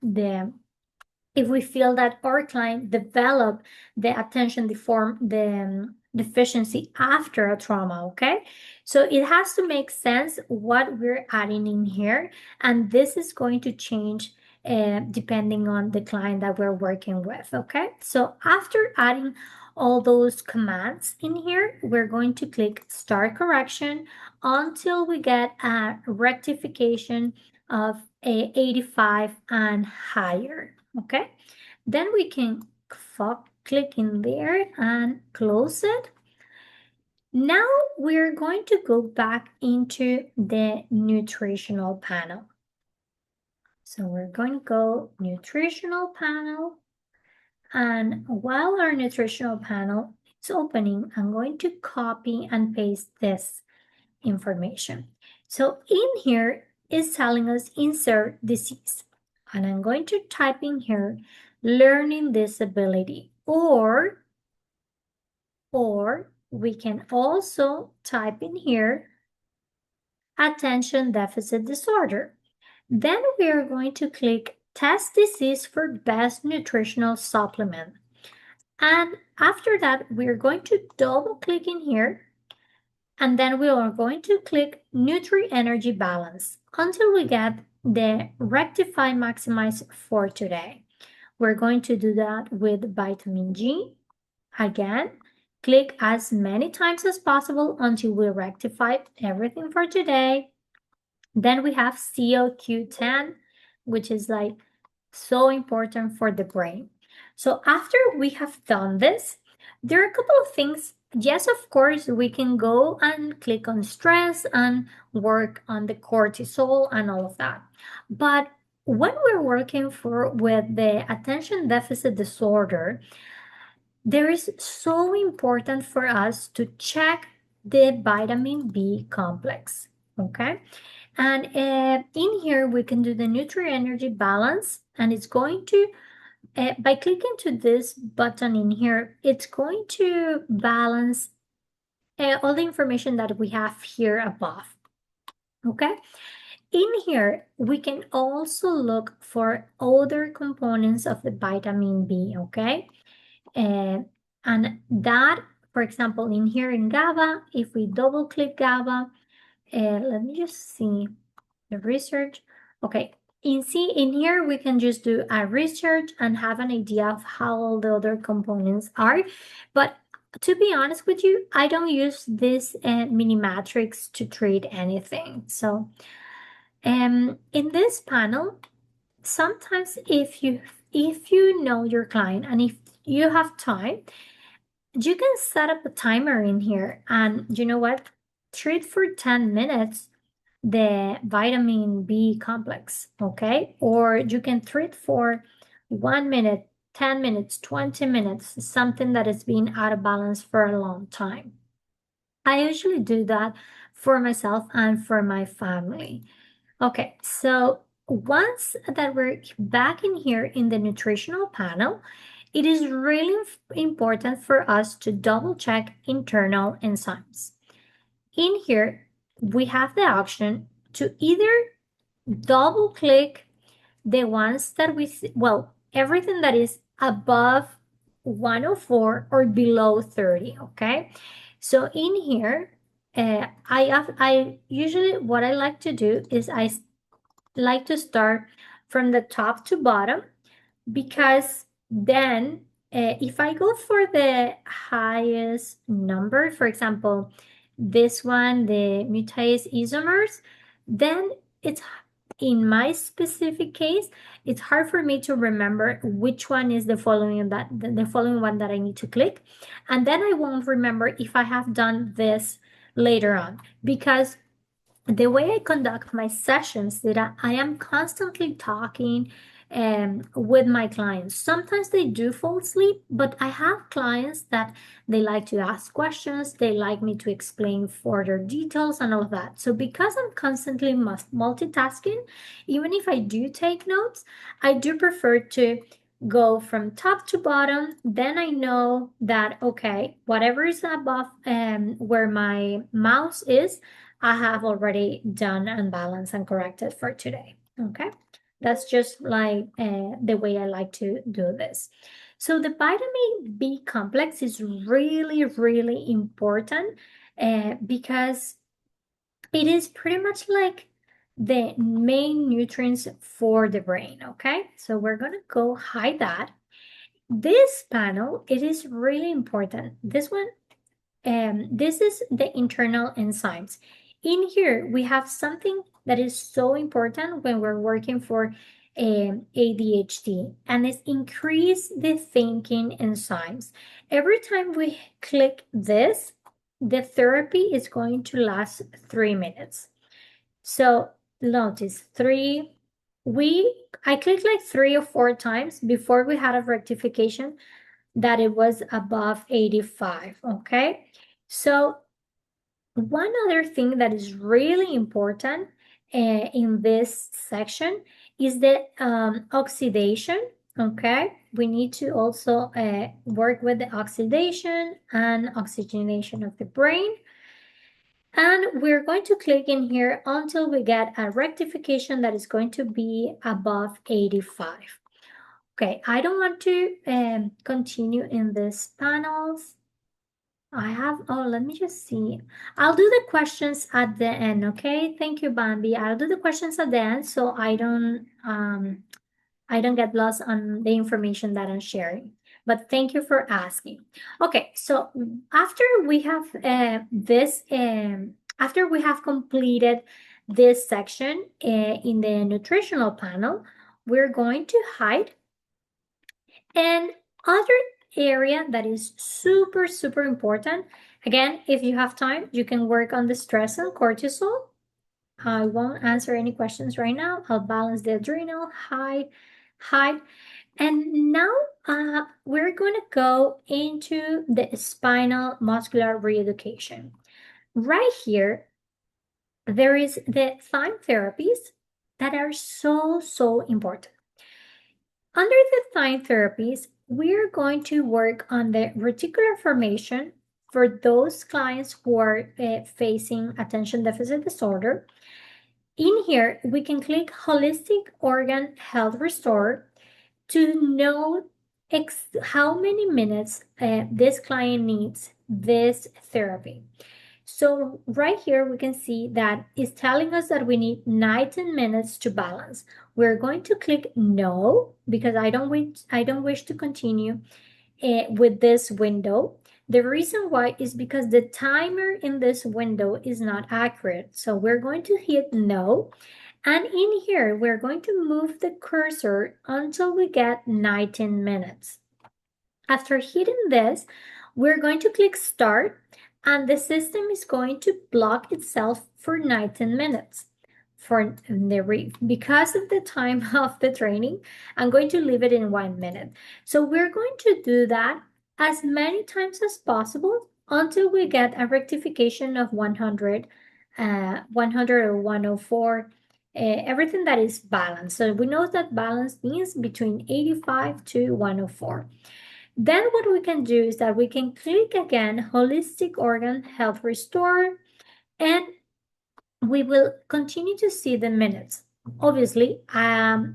our client developed the attention deficiency after a trauma. Okay, so it has to make sense what we're adding in here, and this is going to change depending on the client that we're working with. Okay, so after adding all those commands in here, we're going to click start correction until we get a rectification of a 85 and higher. Okay, then we can click in there and close it. Now we're going to go back into the nutritional panel. So we're going to go nutritional panel, and while our nutritional panel is opening, I'm going to copy and paste this information. So in here is telling us insert disease, and I'm going to type in here learning disability, or we can also type in here attention deficit disorder. Then we are going to click test disease for best nutritional supplement, and after that we're going to double click in here, and then we are going to click Nutri-Energy Balance until we get the Rectify Maximize for today. We're going to do that with vitamin G. Again, click as many times as possible until we rectify everything for today. Then we have CoQ10, which is like so important for the brain. So after we have done this, there are a couple of things. Yes, of course, we can go and click on stress and work on the cortisol and all of that. But when we're working with the attention deficit disorder, there is so important for us to check the vitamin B complex, okay? And in here, we can do the Nutri-Energy Balance, and it's going to by clicking to this button in here, it's going to balance all the information that we have here above. Okay, in here we can also look for other components of the vitamin B. Okay, and that, for example, in here in GABA, if we double click GABA, let me just see the research. Okay, in here we can just do a research and have an idea of how all the other components are. But to be honest with you, I don't use this mini matrix to treat anything. So in this panel, sometimes if you know your client and if you have time, you can set up a timer in here, and you know what? Treat for 10 minutes the vitamin B complex, okay? Or you can treat for 1 minute, 10 minutes, 20 minutes, something that has been out of balance for a long time. I usually do that for myself and for my family. Okay, so once that we're back in here in the nutritional panel, it is really important for us to double check internal enzymes. In here, we have the option to either double click the ones that everything that is above 104 or below 30, okay? So in here, I usually, what I like to do is I like to start from the top to bottom, because then if I go for the highest number, for example, this one, the mutase isomers, then it's, in my specific case, it's hard for me to remember which one is the following the following one that I need to click. And then I won't remember if I have done this later on, because the way I conduct my sessions, that I am constantly talking with my clients. Sometimes they do fall asleep, but I have clients that they like to ask questions. They like me to explain further details and all of that. So because I'm constantly multitasking, even if I do take notes, I do prefer to go from top to bottom. Then I know that, okay, whatever is above where my mouse is, I have already done and balanced and corrected for today. Okay, that's just like the way I like to do this. So the vitamin B complex is really, really important because it is pretty much like the main nutrients for the brain. Okay, so we're gonna go hide that. This panel, it is really important. This one, this is the internal enzymes. In here, we have something that is so important when we're working for ADHD, and it's increase the thinking enzymes. Every time we click this, the therapy is going to last 3 minutes. So notice I clicked like 3 or 4 times before we had a rectification that it was above 85, okay? So one other thing that is really important in this section is the oxidation, okay? We need to also work with the oxidation and oxygenation of the brain. And we're going to click in here until we get a rectification that is going to be above 85. Okay, I don't want to continue in these panels. Let me just see. I'll do the questions at the end, okay? Thank you, Bambi. I'll do the questions at the end so I don't get lost on the information that I'm sharing. But thank you for asking. Okay, so after we have after we have completed this section in the nutritional panel, we're going to hide. And other area that is super, super important, again, if you have time, you can work on the stress and cortisol. I won't answer any questions right now. I'll balance the adrenal, high. And now we're going to go into the spinal muscular reeducation. Right here, there is the time therapies that are so, so important. Under the time therapies, we're going to work on the reticular formation for those clients who are facing attention deficit disorder. In here, we can click Holistic Organ Health Restore to know how many minutes this client needs this therapy. So right here, we can see that it's telling us that we need 19 minutes to balance. We're going to click no, because I don't wish to continue with this window. The reason why is because the timer in this window is not accurate. So we're going to hit no. And in here, we're going to move the cursor until we get 19 minutes. After hitting this, we're going to click start, and the system is going to block itself for 19 minutes. Because of the time of the training, I'm going to leave it in 1 minute. So we're going to do that as many times as possible until we get a rectification of 100 or 104 everything that is balanced. So we know that balance means between 85 to 104. Then what we can do is that we can click again, Holistic Organ Health Restore, and we will continue to see the minutes. Obviously, I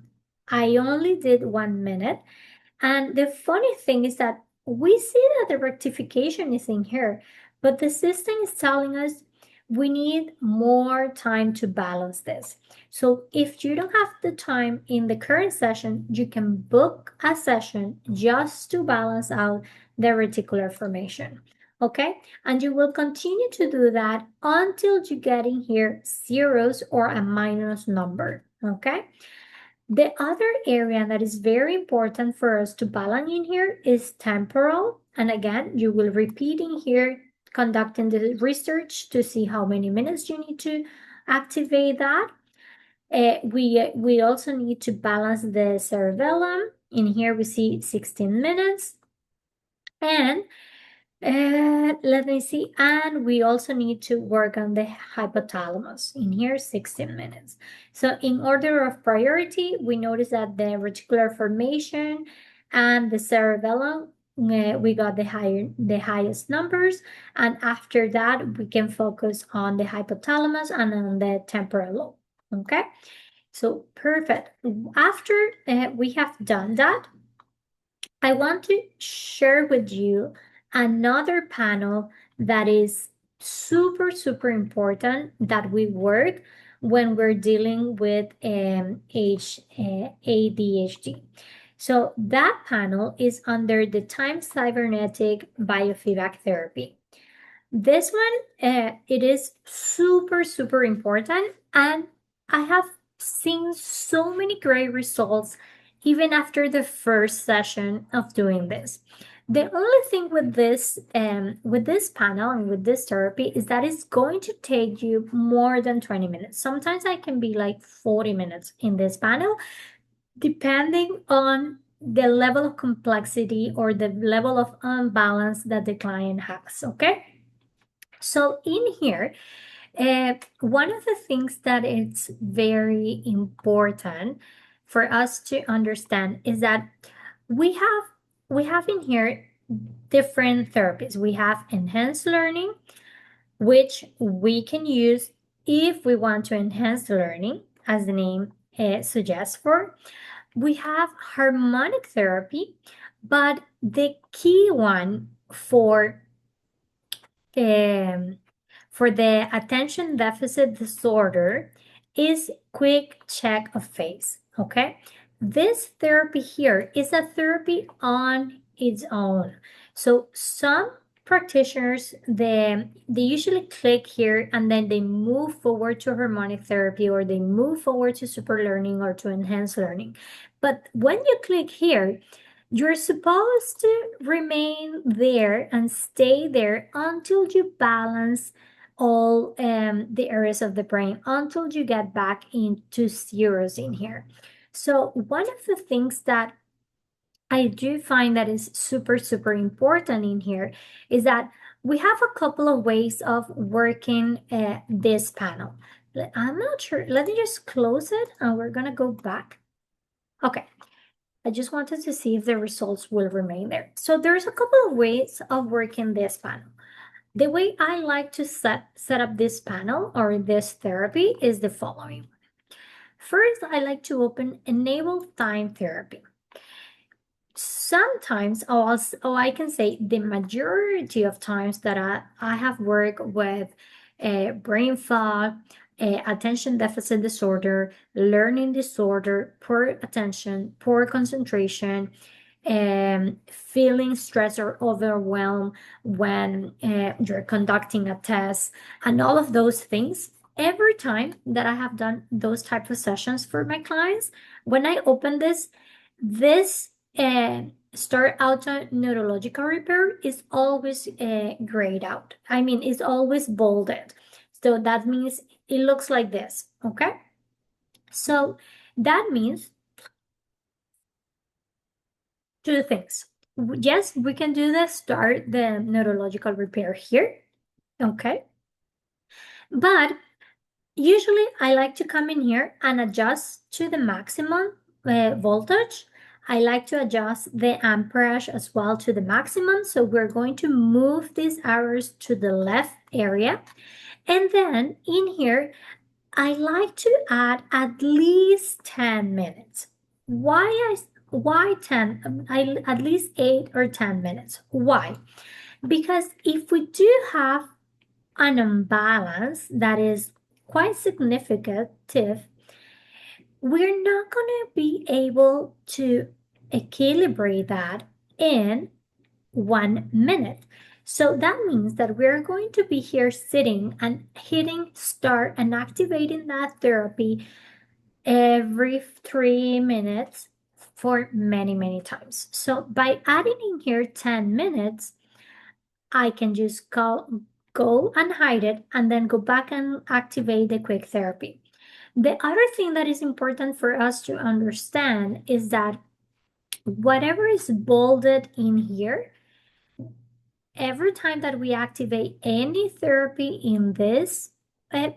only did 1 minute. And the funny thing is that we see that the rectification is in here, but the system is telling us we need more time to balance this. So if you don't have the time in the current session, you can book a session just to balance out the reticular formation. Okay, and you will continue to do that until you get in here zeros or a minus number. Okay. The other area that is very important for us to balance in here is temporal. And again, you will repeat in here, conducting the research to see how many minutes you need to activate that. We also need to balance the cerebellum. In here, we see 16 minutes. And let me see. And we also need to work on the hypothalamus. In here, 16 minutes. So in order of priority, we notice that the reticular formation and the cerebellum, we got the highest numbers. And after that, we can focus on the hypothalamus and on the temporal lobe. Okay? So perfect. After we have done that, I want to share with you another panel that is super, super important that we work when we're dealing with ADHD. So that panel is under the time cybernetic biofeedback therapy. This one, it is super, super important, and I have seen so many great results even after the first session of doing this. The only thing with this panel and with this therapy is that it's going to take you more than 20 minutes. Sometimes I can be like 40 minutes in this panel, depending on the level of complexity or the level of unbalance that the client has, okay? So in here, one of the things that is very important for us to understand is that we have in here different therapies. We have enhanced learning, which we can use if we want to enhance learning, as the name suggests for. We have harmonic therapy, but the key one for the attention deficit disorder is quick check of face, okay? This therapy here is a therapy on its own. So some practitioners, they usually click here and then they move forward to harmonic therapy, or they move forward to super learning or to enhanced learning. But when you click here, you're supposed to remain there and stay there until you balance all the areas of the brain, until you get back into zeros in here. So one of the things that I do find that is super, super important in here is that we have a couple of ways of working this panel. I'm not sure. Let me just close it and we're going to go back. Okay. I just wanted to see if the results will remain there. So there's a couple of ways of working this panel. The way I like to set up this panel or this therapy is the following. First, I like to open Enable Time Therapy. Sometimes, I can say the majority of times that I have worked with brain fog, attention deficit disorder, learning disorder, poor attention, poor concentration, feeling stress or overwhelm when you're conducting a test, and all of those things. Every time that I have done those type of sessions for my clients, when I open this start auto neurological repair is always grayed out. I mean, it's always bolded. So that means it looks like this, okay? So that means two things. Yes, we can do the start the neurological repair here, okay? But Usually I like to come in here and adjust to the maximum voltage. I like to adjust the amperage as well to the maximum. So we're going to move these arrows to the left area. And then in here, I like to add at least 10 minutes. Why 10? At least 8 or 10 minutes. Why? Because if we do have an imbalance that is quite significant, we're not going to be able to equilibrate that in 1 minute. So that means that we're going to be here sitting and hitting start and activating that therapy every 3 minutes for many, many times. So by adding in here 10 minutes, I can just go and hide it and then go back and activate the quick therapy. The other thing that is important for us to understand is that whatever is bolded in here, every time that we activate any therapy in this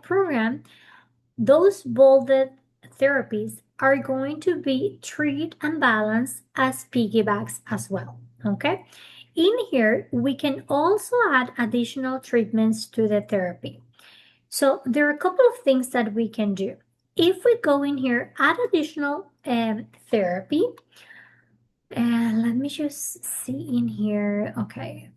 program, those bolded therapies are going to be treated and balanced as piggybacks as well, okay? In here, we can also add additional treatments to the therapy. So there are a couple of things that we can do. If we go in here, add additional therapy, and let me just see in here. Okay,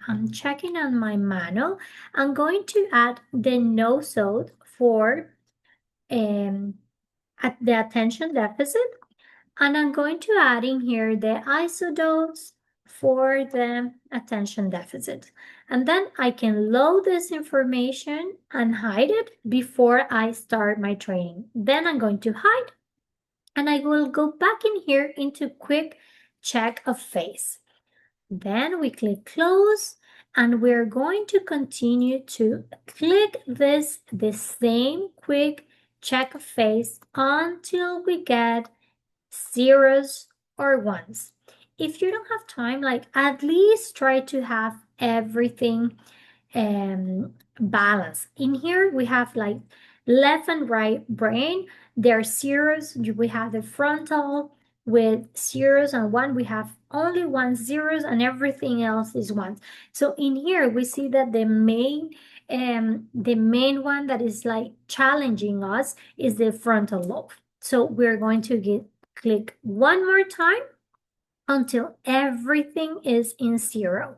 I'm checking on my manual. I'm going to add the nosode for at the attention deficit, and I'm going to add in here the isodose for the attention deficit. And then I can load this information and hide it before I start my training. Then I'm going to hide, and I will go back in here into quick check of phase. Then we click close, and we're going to continue to click the same quick check of phase until we get zeros or ones. If you don't have time, like at least try to have everything balanced. In here, we have like left and right brain. There are zeros. We have the frontal with zeros and one. We have only one zeros and everything else is ones. So in here, we see that the main one that is like challenging us is the frontal lobe. So we're going to click one more time until everything is in zero.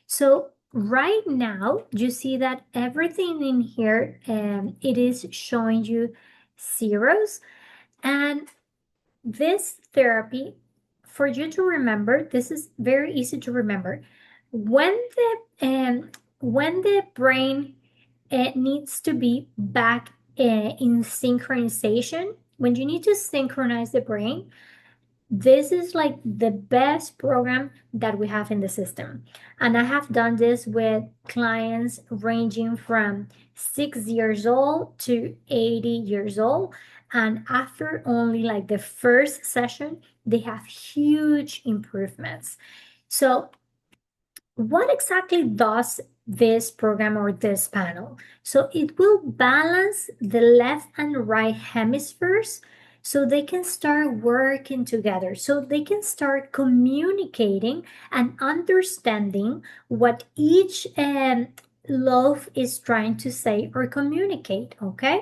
So right now, you see that everything in here, it is showing you zeros. And this therapy, for you to remember, this is very easy to remember. When the brain needs to be back in synchronization, when you need to synchronize the brain, this is like the best program that we have in the system. And I have done this with clients ranging from 6 years old to 80 years old. And after only like the first session, they have huge improvements. So what exactly does this program or this panel? So it will balance the left and right hemispheres so they can start working together, so they can start communicating and understanding what each lobe is trying to say or communicate, okay?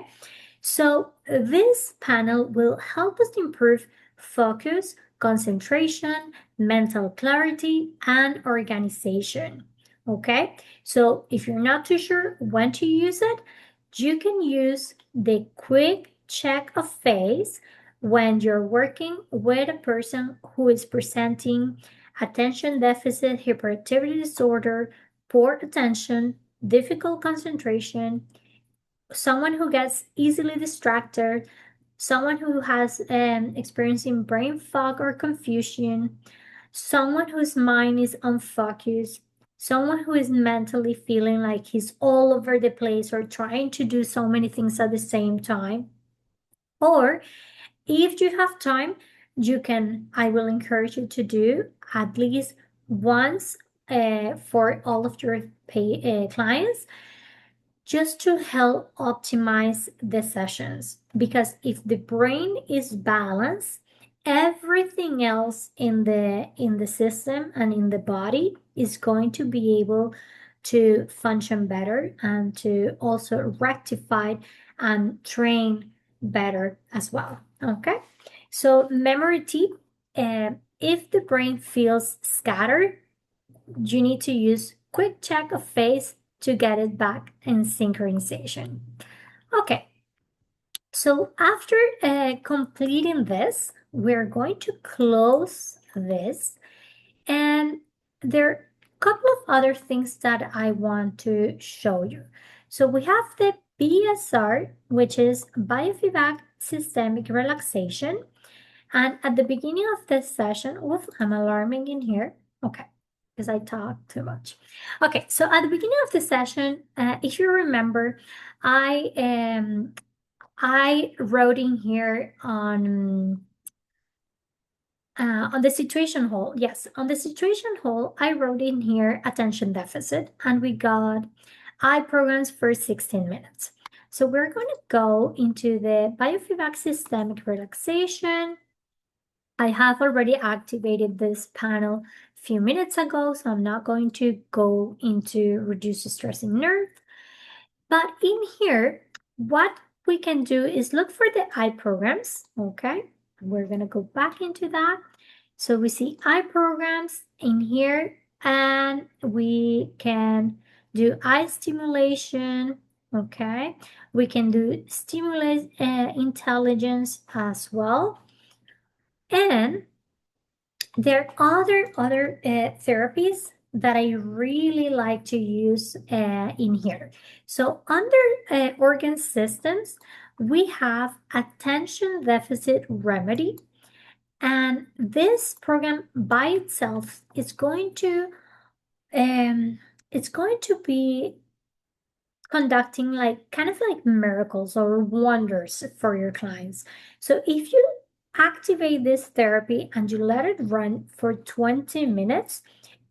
So this panel will help us improve focus, concentration, mental clarity, and organization. Okay, so if you're not too sure when to use it, you can use the quick check of phase when you're working with a person who is presenting attention deficit hyperactivity disorder, poor attention, difficult concentration, someone who gets easily distracted, someone who has experiencing brain fog or confusion, someone whose mind is unfocused, someone who is mentally feeling like he's all over the place or trying to do so many things at the same time. Or if you have time, I will encourage you to do at least once for all of your clients. just to help optimize the sessions. Because if the brain is balanced, everything else in the system and in the body is going to be able to function better and to also rectify and train better as well. Okay, so memory tip, if the brain feels scattered, you need to use quick check of phase to get it back in synchronization. Okay, so after completing this, we're going to close this, and there are a couple of other things that I want to show you. So we have the BSR, which is Biofeedback Systemic Relaxation. And at the beginning of this session, oof, I'm alarming in here. Okay, because I talk too much. Okay, so at the beginning of the session, if you remember, I wrote in here on the situation hole. Yes, on the situation hole, I wrote in here attention deficit, and we got eye programs for 16 minutes. So we're going to go into the biofeedback systemic relaxation. I have already activated this panel a few minutes ago, so I'm not going to go into reduce stress in nerve. But in here, what we can do is look for the eye programs, okay? We're gonna go back into that. So we see eye programs in here, and we can do eye stimulation, okay? We can do stimulate intelligence as well. And there are other therapies that I really like to use in here. So under organ systems, we have attention deficit remedy. And this program by itself is going to be conducting like kind of like miracles or wonders for your clients. So if you activate this therapy and you let it run for 20 minutes,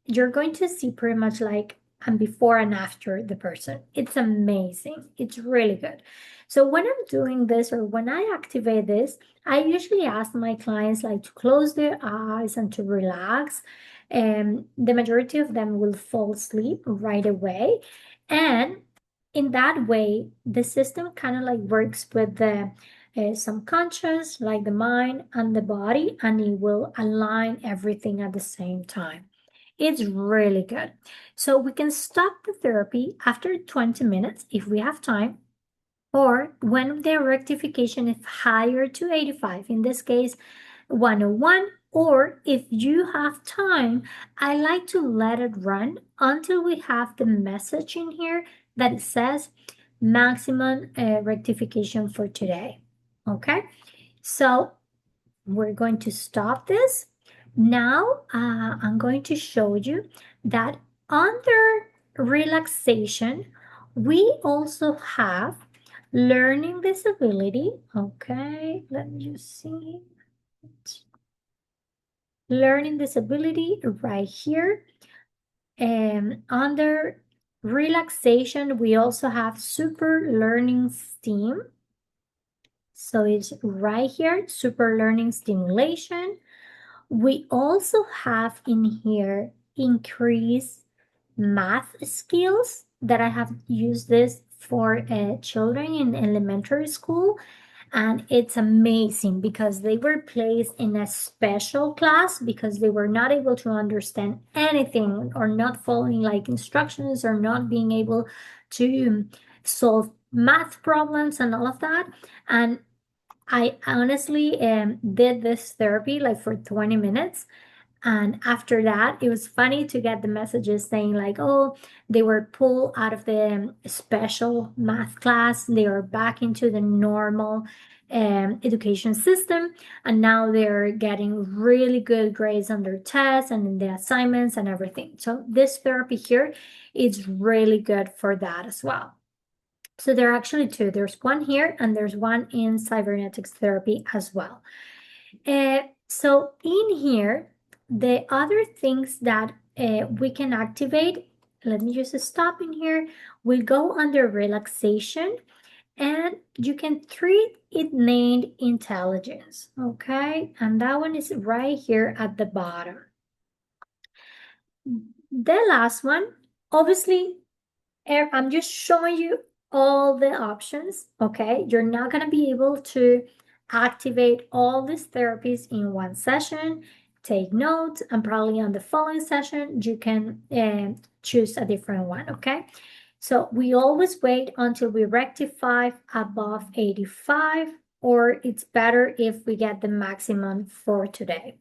you're going to see pretty much like and before and after the person. It's amazing. It's really good. So when I'm doing this or when I activate this, I usually ask my clients like to close their eyes and to relax. And the majority of them will fall asleep right away. And in that way, the system kind of like works with the subconscious, like the mind and the body, and it will align everything at the same time. It's really good. So we can stop the therapy after 20 minutes if we have time, or when the rectification is higher to 85, in this case, 101, or if you have time, I like to let it run until we have the message in here that it says maximum rectification for today. Okay, so we're going to stop this. Now I'm going to show you that under relaxation, we also have learning disability. Okay, let me just see. Learning disability right here. And under relaxation, we also have super learning STEAM. So it's right here, super learning stimulation. We also have in here increase math skills that I have used this for children in elementary school. And it's amazing because they were placed in a special class because they were not able to understand anything or not following like instructions or not being able to solve math problems and all of that. And I honestly did this therapy like for 20 minutes. And after that, it was funny to get the messages saying like, oh, they were pulled out of the special math class. They are back into the normal education system. And now they're getting really good grades on their tests and in the assignments and everything. So this therapy here is really good for that as well. So there are actually two. There's one here and there's one in cybernetics therapy as well. So in here, the other things that we can activate let me just stop in here. We go under relaxation, and you can treat it named intelligence, okay? And that one is right here at the bottom. The last one, obviously, I'm just showing you all the options, okay? You're not gonna be able to activate all these therapies in one session. Take notes, and probably on the following session, you can choose a different one, okay? So we always wait until we rectify above 85, or it's better if we get the maximum for today,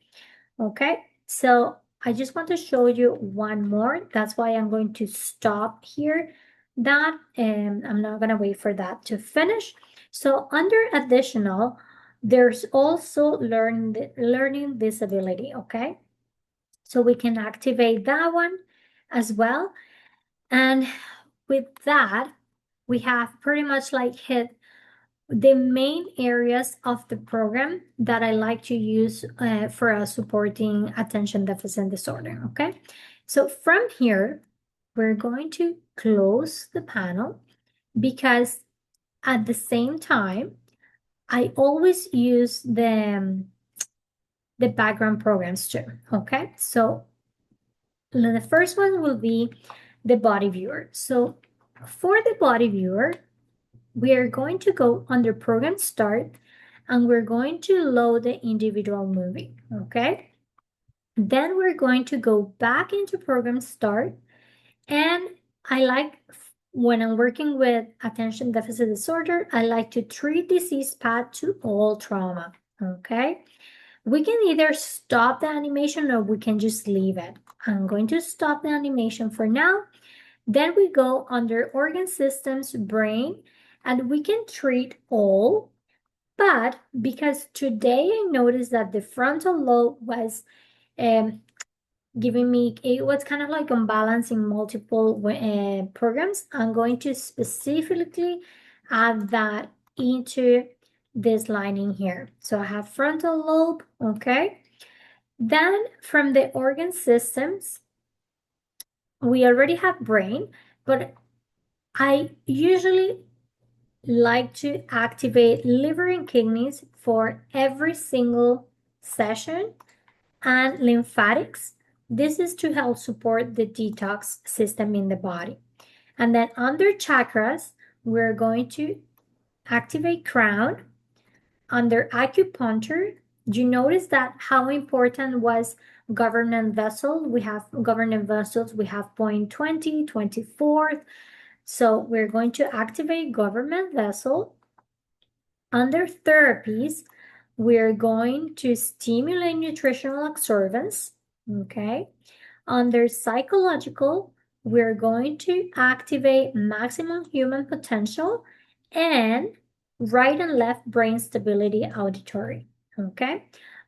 okay? So I just want to show you one more. That's why I'm going to stop here. That, and I'm not gonna wait for that to finish. So under additional, there's also learning disability, okay? So we can activate that one as well. And with that, we have pretty much like hit the main areas of the program that I like to use for supporting attention deficit disorder, okay? So from here, we're going to close the panel because at the same time, I always use the background programs too, okay? So the first one will be the body viewer. So for the body viewer, we are going to go under program start, and we're going to load the individual movie, okay? Then we're going to go back into program start, and I like, when I'm working with attention deficit disorder, I like to treat disease path to all trauma, okay? We can either stop the animation or we can just leave it. I'm going to stop the animation for now. Then we go under organ systems, brain, and we can treat all. But because today I noticed that the frontal lobe was giving me, it was kind of like unbalancing multiple programs, I'm going to specifically add that into this lining here. So I have frontal lobe, okay? Then from the organ systems, we already have brain, but I usually like to activate liver and kidneys for every single session, and lymphatics. This is to help support the detox system in the body. And then under chakras, we're going to activate crown. Under acupuncture, you notice that how important was governance vessel. We have governance vessels, we have point 20, 24th. So we're going to activate government vessel. Under therapies, we're going to stimulate nutritional absorbance, okay? Under psychological, we're going to activate maximum human potential and right and left brain stability auditory, okay?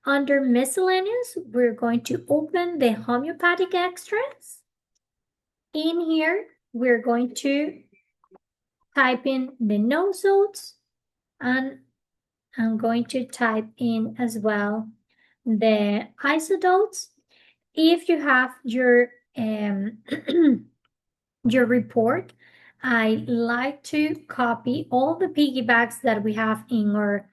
Under miscellaneous, we're going to open the homeopathic extracts. In here, we're going to type in the nosodes, and I'm going to type in as well the isodotes. If you have your your report, I like to copy all the piggybacks that we have in our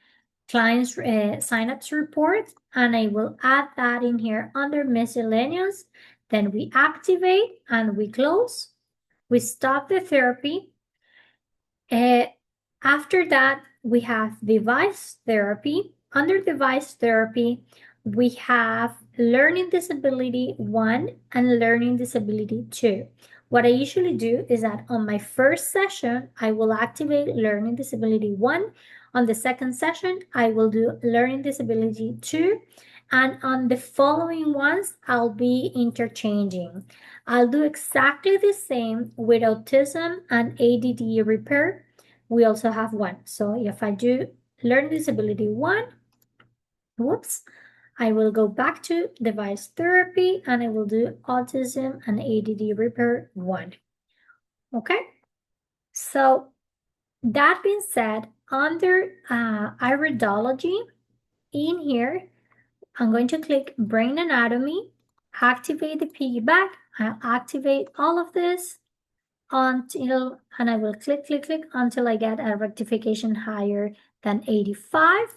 clients signups report, and I will add that in here under miscellaneous. Then we activate and we close. We stop the therapy. After that, we have device therapy. Under device therapy, we have learning disability 1 and learning disability 2. What I usually do is that on my first session, I will activate learning disability 1. On the second session, I will do learning disability 2. And on the following ones, I'll be interchanging. I'll do exactly the same with autism and ADD repair. We also have 1. So if I do learning disability 1, whoops, I will go back to device therapy and I will do autism and ADD repair 1. Okay, so that being said, under iridology, in here, I'm going to click brain anatomy, activate the piggyback, I'll activate all of this until, and I will click, click, click until I get a rectification higher than 85.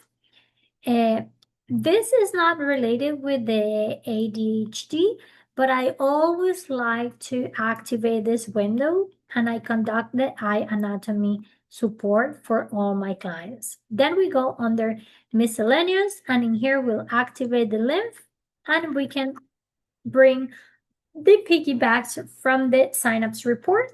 This is not related with the ADHD, but I always like to activate this window, and I conduct the eye anatomy support for all my clients. Then we go under miscellaneous, and in here we'll activate the lymph, and we can bring the piggybacks from the synapse report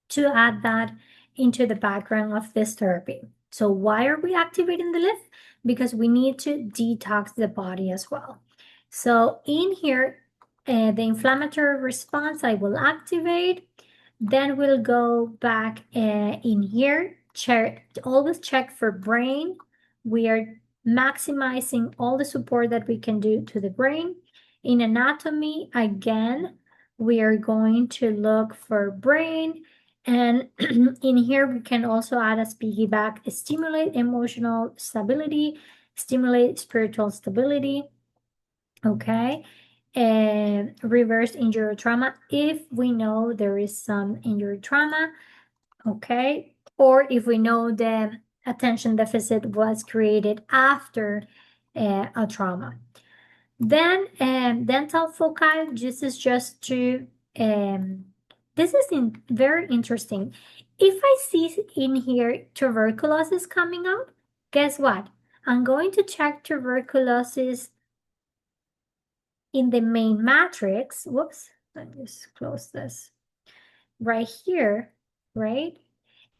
to add that into the background of this therapy. So why are we activating the lymph? Because we need to detox the body as well. So in here, the inflammatory response I will activate. Then we'll go back in here, always check for brain. We are maximizing all the support that we can do to the brain. In anatomy, again, we are going to look for brain. And in here, we can also add as piggyback, stimulate emotional stability, stimulate spiritual stability, okay? And reverse injury trauma if we know there is some injury trauma, okay? Or if we know the attention deficit was created after a trauma. Then dental foci, this is just to, this is very interesting. If I see in here tuberculosis coming up, guess what? I'm going to check tuberculosis in the main matrix. Whoops, let me just close this. Right here, right?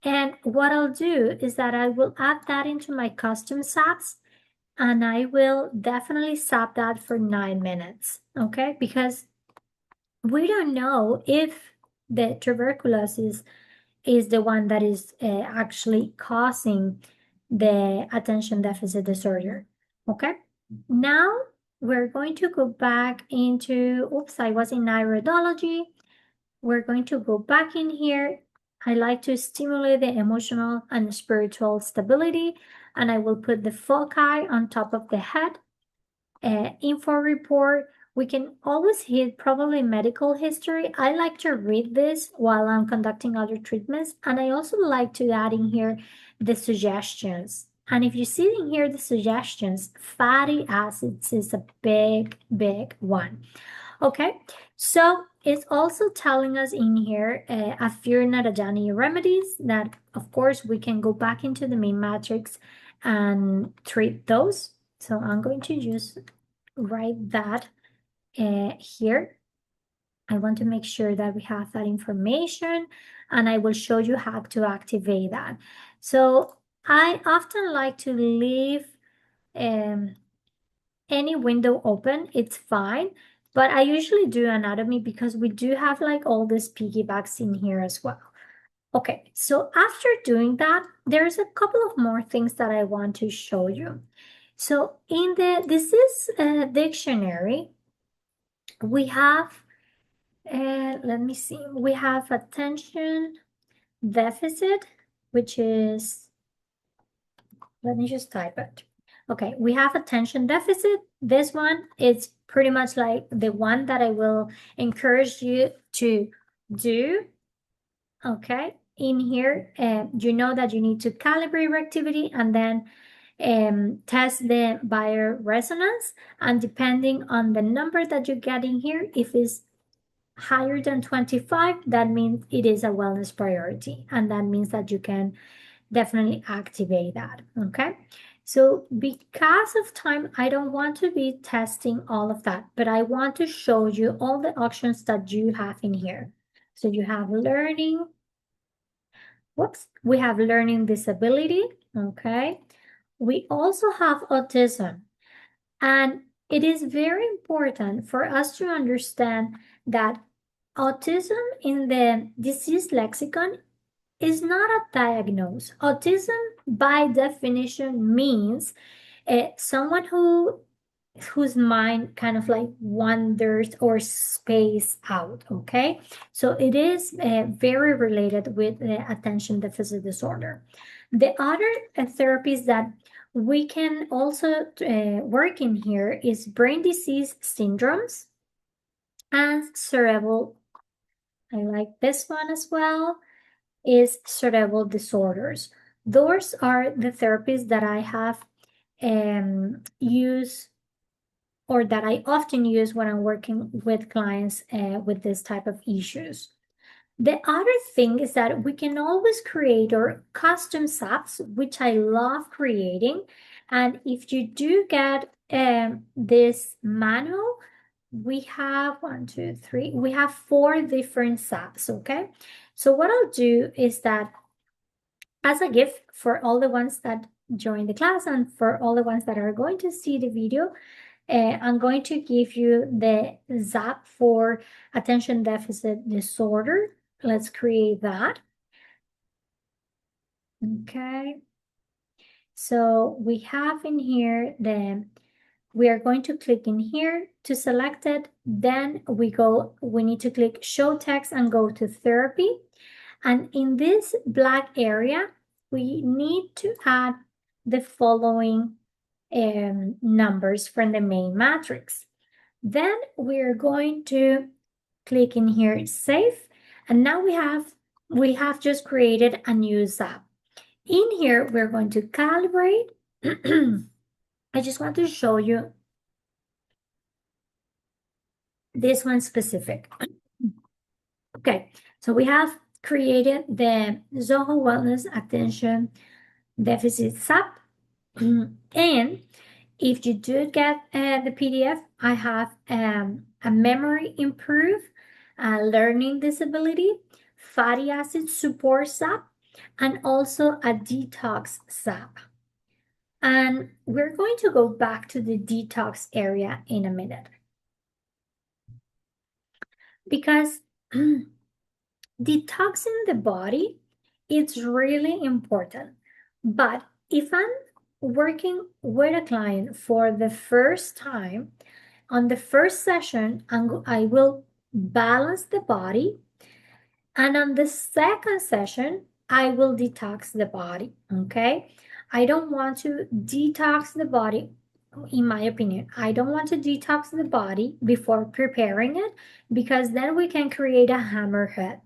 And what I'll do is that I will add that into my custom saps, and I will definitely sap that for 9 minutes, okay? Because we don't know if the tuberculosis is the one that is actually causing the attention deficit disorder, okay? Now we're going to go back into, oops, I was in iridology. We're going to go back in here. I like to stimulate the emotional and spiritual stability, and I will put the foci on top of the head. Info report, we can always hit probably medical history. I like to read this while I'm conducting other treatments, and I also like to add in here the suggestions. And if you see in here the suggestions, fatty acids is a big, big one. Okay, so it's also telling us in here a few Narayani remedies that, of course, we can go back into the main matrix and treat those. So I'm going to just write that here. I want to make sure that we have that information, and I will show you how to activate that. So I often like to leave any window open, it's fine. But I usually do anatomy because we do have like all these piggybacks in here as well. Okay, so after doing that, there's a couple of more things that I want to show you. So in the disease dictionary, we have, let me see, we have attention deficit, which is, let me just type it. Okay, we have attention deficit. This one is pretty much like the one that I will encourage you to do. Okay, in here, you know that you need to calibrate reactivity and then test the bioresonance. And depending on the number that you get in here, if it's higher than 25, that means it is a wellness priority. And that means that you can definitely activate that, okay? So because of time, I don't want to be testing all of that, but I want to show you all the options that you have in here. So you have learning, whoops, we have learning disability, okay? We also have autism, and it is very important for us to understand that autism in the disease lexicon is not a diagnosis. Autism, by definition, means someone whose mind kind of like wanders or space out, okay? So it is very related with attention deficit disorder. The other therapies that we can also work in here is brain disease syndromes, And cerebral, I like this one as well, is cerebral disorders. Those are the therapies that I have used, or that I often use when I'm working with clients with this type of issues. The other thing is that we can always create our custom SAPs, which I love creating. And if you do get this manual, we have we have 4 different SAPs, okay? So what I'll do is that as a gift for all the ones that join the class and for all the ones that are going to see the video, I'm going to give you the ZAP for attention deficit disorder. Let's create that. Okay. So we have in here we are going to click in here to select it. Then we need to click show text and go to therapy. And in this black area, we need to add the following numbers from the main matrix. Then we're going to click in here, save. And now we have just created a new ZAP. In here, we're going to calibrate. I just want to show you this one specific. Okay, so we have created the Zoho Wellness Attention Deficit SAP. And if you do get the PDF, I have a memory improve, learning disability, fatty acid support SAP, and also a detox SAP. And we're going to go back to the detox area in a minute. Because detoxing the body, it's really important. But if I'm working with a client for the first time, on the first session, I will balance the body. And on the second session, I will detox the body, okay? I don't want to detox the body, in my opinion. I don't want to detox the body before preparing it, because then we can create a hammerhead.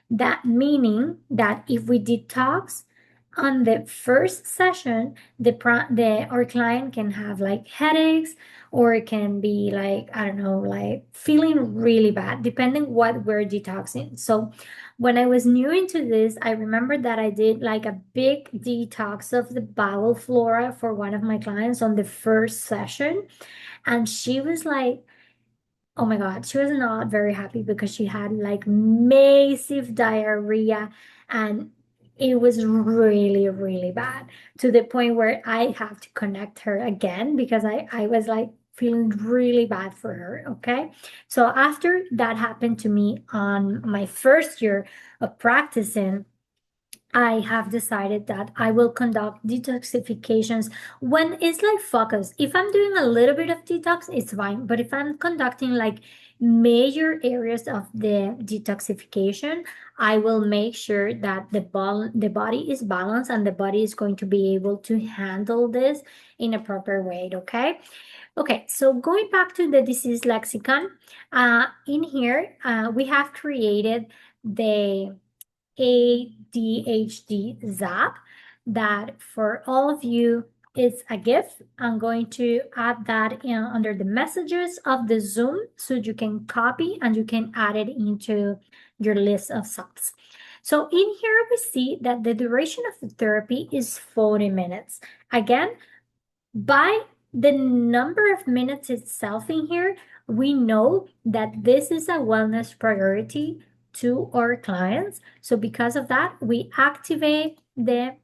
That meaning that if we detox on the first session, our client can have like headaches, or it can be like, I don't know, like feeling really bad, depending what we're detoxing. So when I was new into this, I remember that I did like a big detox of the bowel flora for one of my clients on the first session. And she was like, oh my God, she was not very happy because she had like massive diarrhea, and it was really, really bad, to the point where I have to connect her again because I was like feeling really bad for her. Okay. So after that happened to me on my first year of practicing, I have decided that I will conduct detoxifications when it's like focus. If I'm doing a little bit of detox, it's fine. But if I'm conducting like major areas of the detoxification, I will make sure that the body is balanced and the body is going to be able to handle this in a proper way. Okay. Okay. So going back to the disease lexicon, in here, we have created the ADHD Zap that for all of you is a gift. I'm going to add that in under the messages of the Zoom so you can copy and you can add it into your list of subs. So in here we see that the duration of the therapy is 40 minutes. Again, by the number of minutes itself in here, we know that this is a wellness priority to our clients. So because of that, we activate the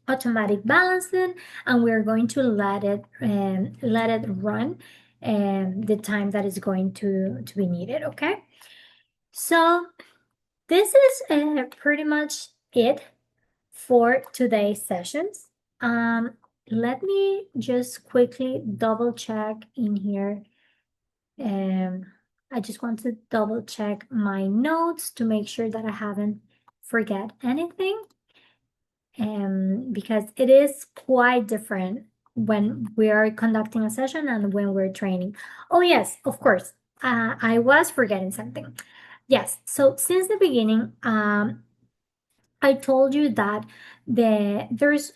automatic balancing, and we're going to let it run the time that is going to be needed. Okay. So this is pretty much it for today's sessions. Let me just quickly double check in here. I just want to double check my notes to make sure that I haven't forget anything. Because it is quite different when we are conducting a session and when we're training. Oh yes, of course. I was forgetting something. Yes, so since the beginning, I told you that there's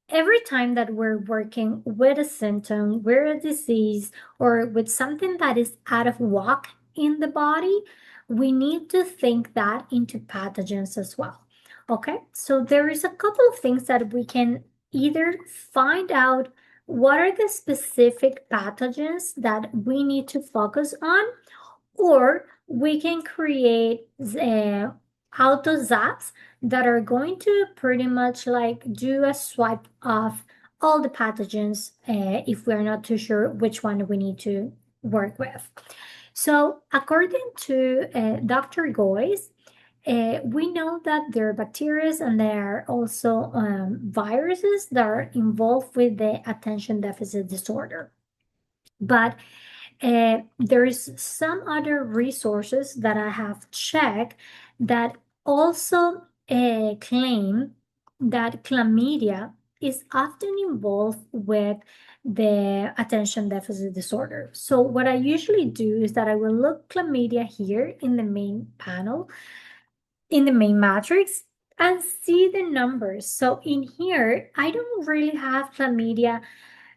every time that we're working with a symptom, with a disease, or with something that is out of whack in the body, we need to think that into pathogens as well. Okay, so there is a couple of things that we can either find out what are the specific pathogens that we need to focus on, or we can create auto zaps that are going to pretty much like do a swipe of all the pathogens if we're not too sure which one we need to work with. So according to Dr. Goyce, we know that there are bacteria and there are also viruses that are involved with the attention deficit disorder. But there's some other resources that I have checked that also claim that chlamydia is often involved with the attention deficit disorder. So what I usually do is that I will look chlamydia here in the main panel, in the main matrix, and see the numbers. So in here, I don't really have chlamydia.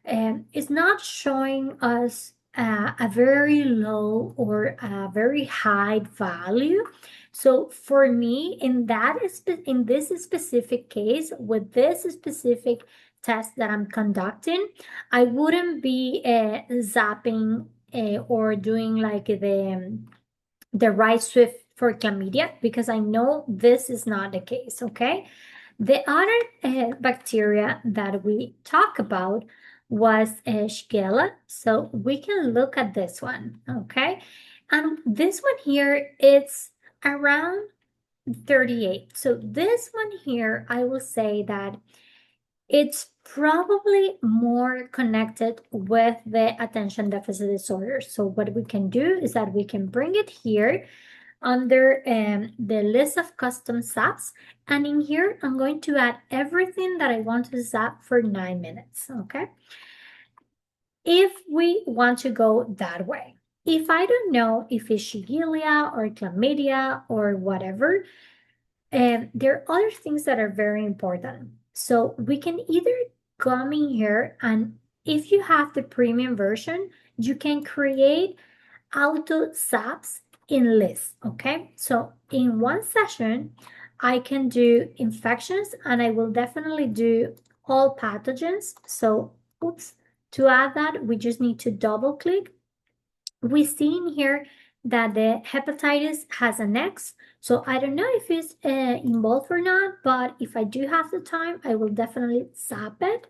It's not showing us a very low or a very high value. So for me, in this specific case, with this specific test that I'm conducting, I wouldn't be zapping or doing like the right swift for chlamydia because I know this is not the case. Okay. The other bacteria that we talk about was Shigella. So we can look at this one, okay? And this one here, it's around 38. So this one here, I will say that it's probably more connected with the attention deficit disorder. So what we can do is that we can bring it here under the list of custom zaps. And in here, I'm going to add everything that I want to zap for 9 minutes, okay? If we want to go that way. If I don't know if it's Shigella or chlamydia or whatever, there are other things that are very important. So we can either come in here and if you have the premium version, you can create auto zaps in lists, okay? So in one session, I can do infections and I will definitely do all pathogens. So, oops, to add that, we just need to double click. We see in here that the hepatitis has an X. So I don't know if it's involved or not, but if I do have the time, I will definitely zap it.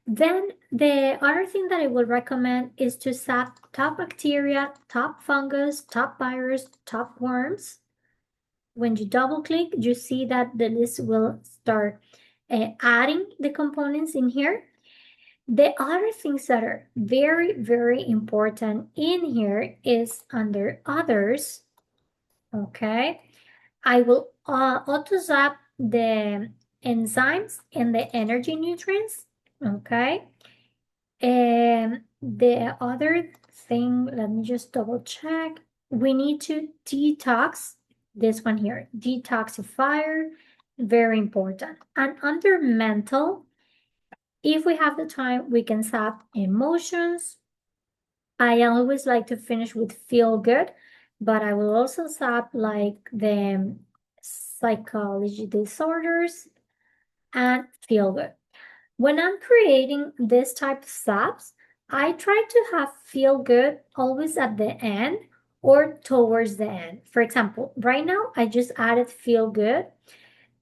Then the other thing that I would recommend is to zap top bacteria, top fungus, top virus, top worms. When you double click, you see that the list will start adding the components in here. The other things that are very, very important in here is under others, okay? I will auto zap the enzymes and the energy nutrients, okay? And the other thing, let me just double check. We need to detox this one here, detoxifier, very important. And under mental, if we have the time, we can zap emotions. I always like to finish with feel good, but I will also zap like the psychology disorders and feel good. When I'm creating this type of zaps, I try to have feel good always at the end or towards the end. For example, right now I just added feel good,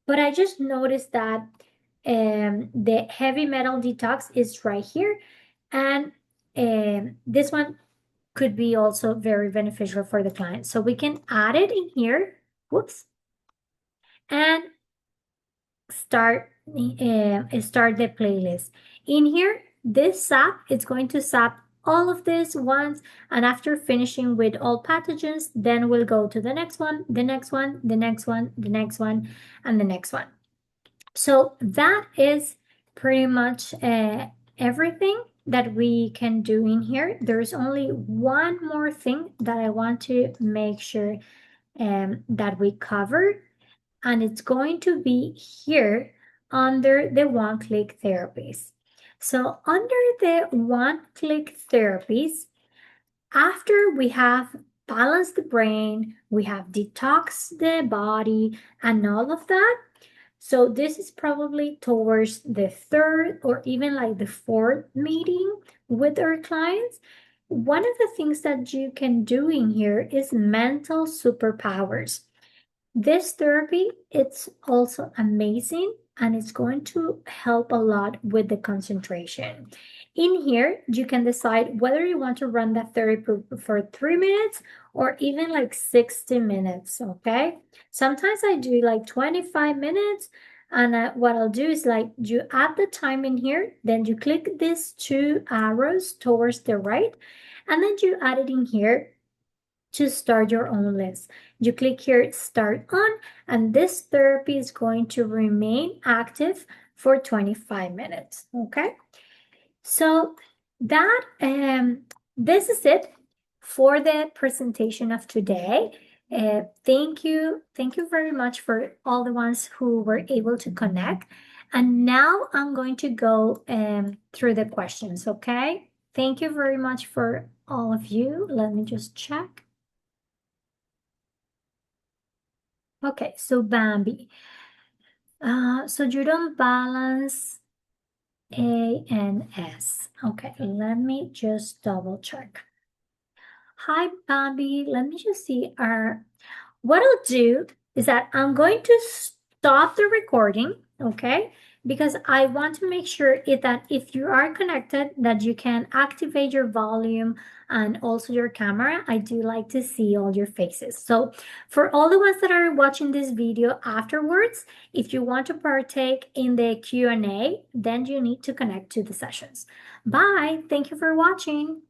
but I just noticed that the heavy metal detox is right here. And this one could be also very beneficial for the client. So we can add it in here. Whoops. And start the playlist. In here, this zap, it's going to zap all of this once, and after finishing with all pathogens, then we'll go to the next one, the next one, the next one, the next one, and the next one. So that is pretty much everything. that we can do in here. There's only one more thing that I want to make sure that we cover, and it's going to be here under the one-click therapies. So under the one-click therapies, after we have balanced the brain, we have detoxed the body and all of that. So this is probably towards the third or even like the fourth meeting with our clients. One of the things that you can do in here is mental superpowers. This therapy, it's also amazing, and it's going to help a lot with the concentration. In here, you can decide whether you want to run that therapy for 3 minutes or even like 60 minutes, okay? Sometimes I do like 25 minutes, and what I'll do is like you add the time in here, then you click these two arrows towards the right, and then you add it in here to start your own list. You click here, start on, and this therapy is going to remain active for 25 minutes, okay? So that this is it for the presentation of today. Thank you very much for all the ones who were able to connect. And now I'm going to go through the questions, okay? Thank you very much for all of you. Let me just check. Okay, so Bambi. So you don't balance A and S. Okay, let me just double check. Hi, Bambi. Let me just see. What I'll do is that I'm going to stop the recording, okay? Because I want to make sure that if you are connected, that you can activate your volume and also your camera. I do like to see all your faces. So for all the ones that are watching this video afterwards, if you want to partake in the Q&A, then you need to connect to the sessions. Bye. Thank you for watching.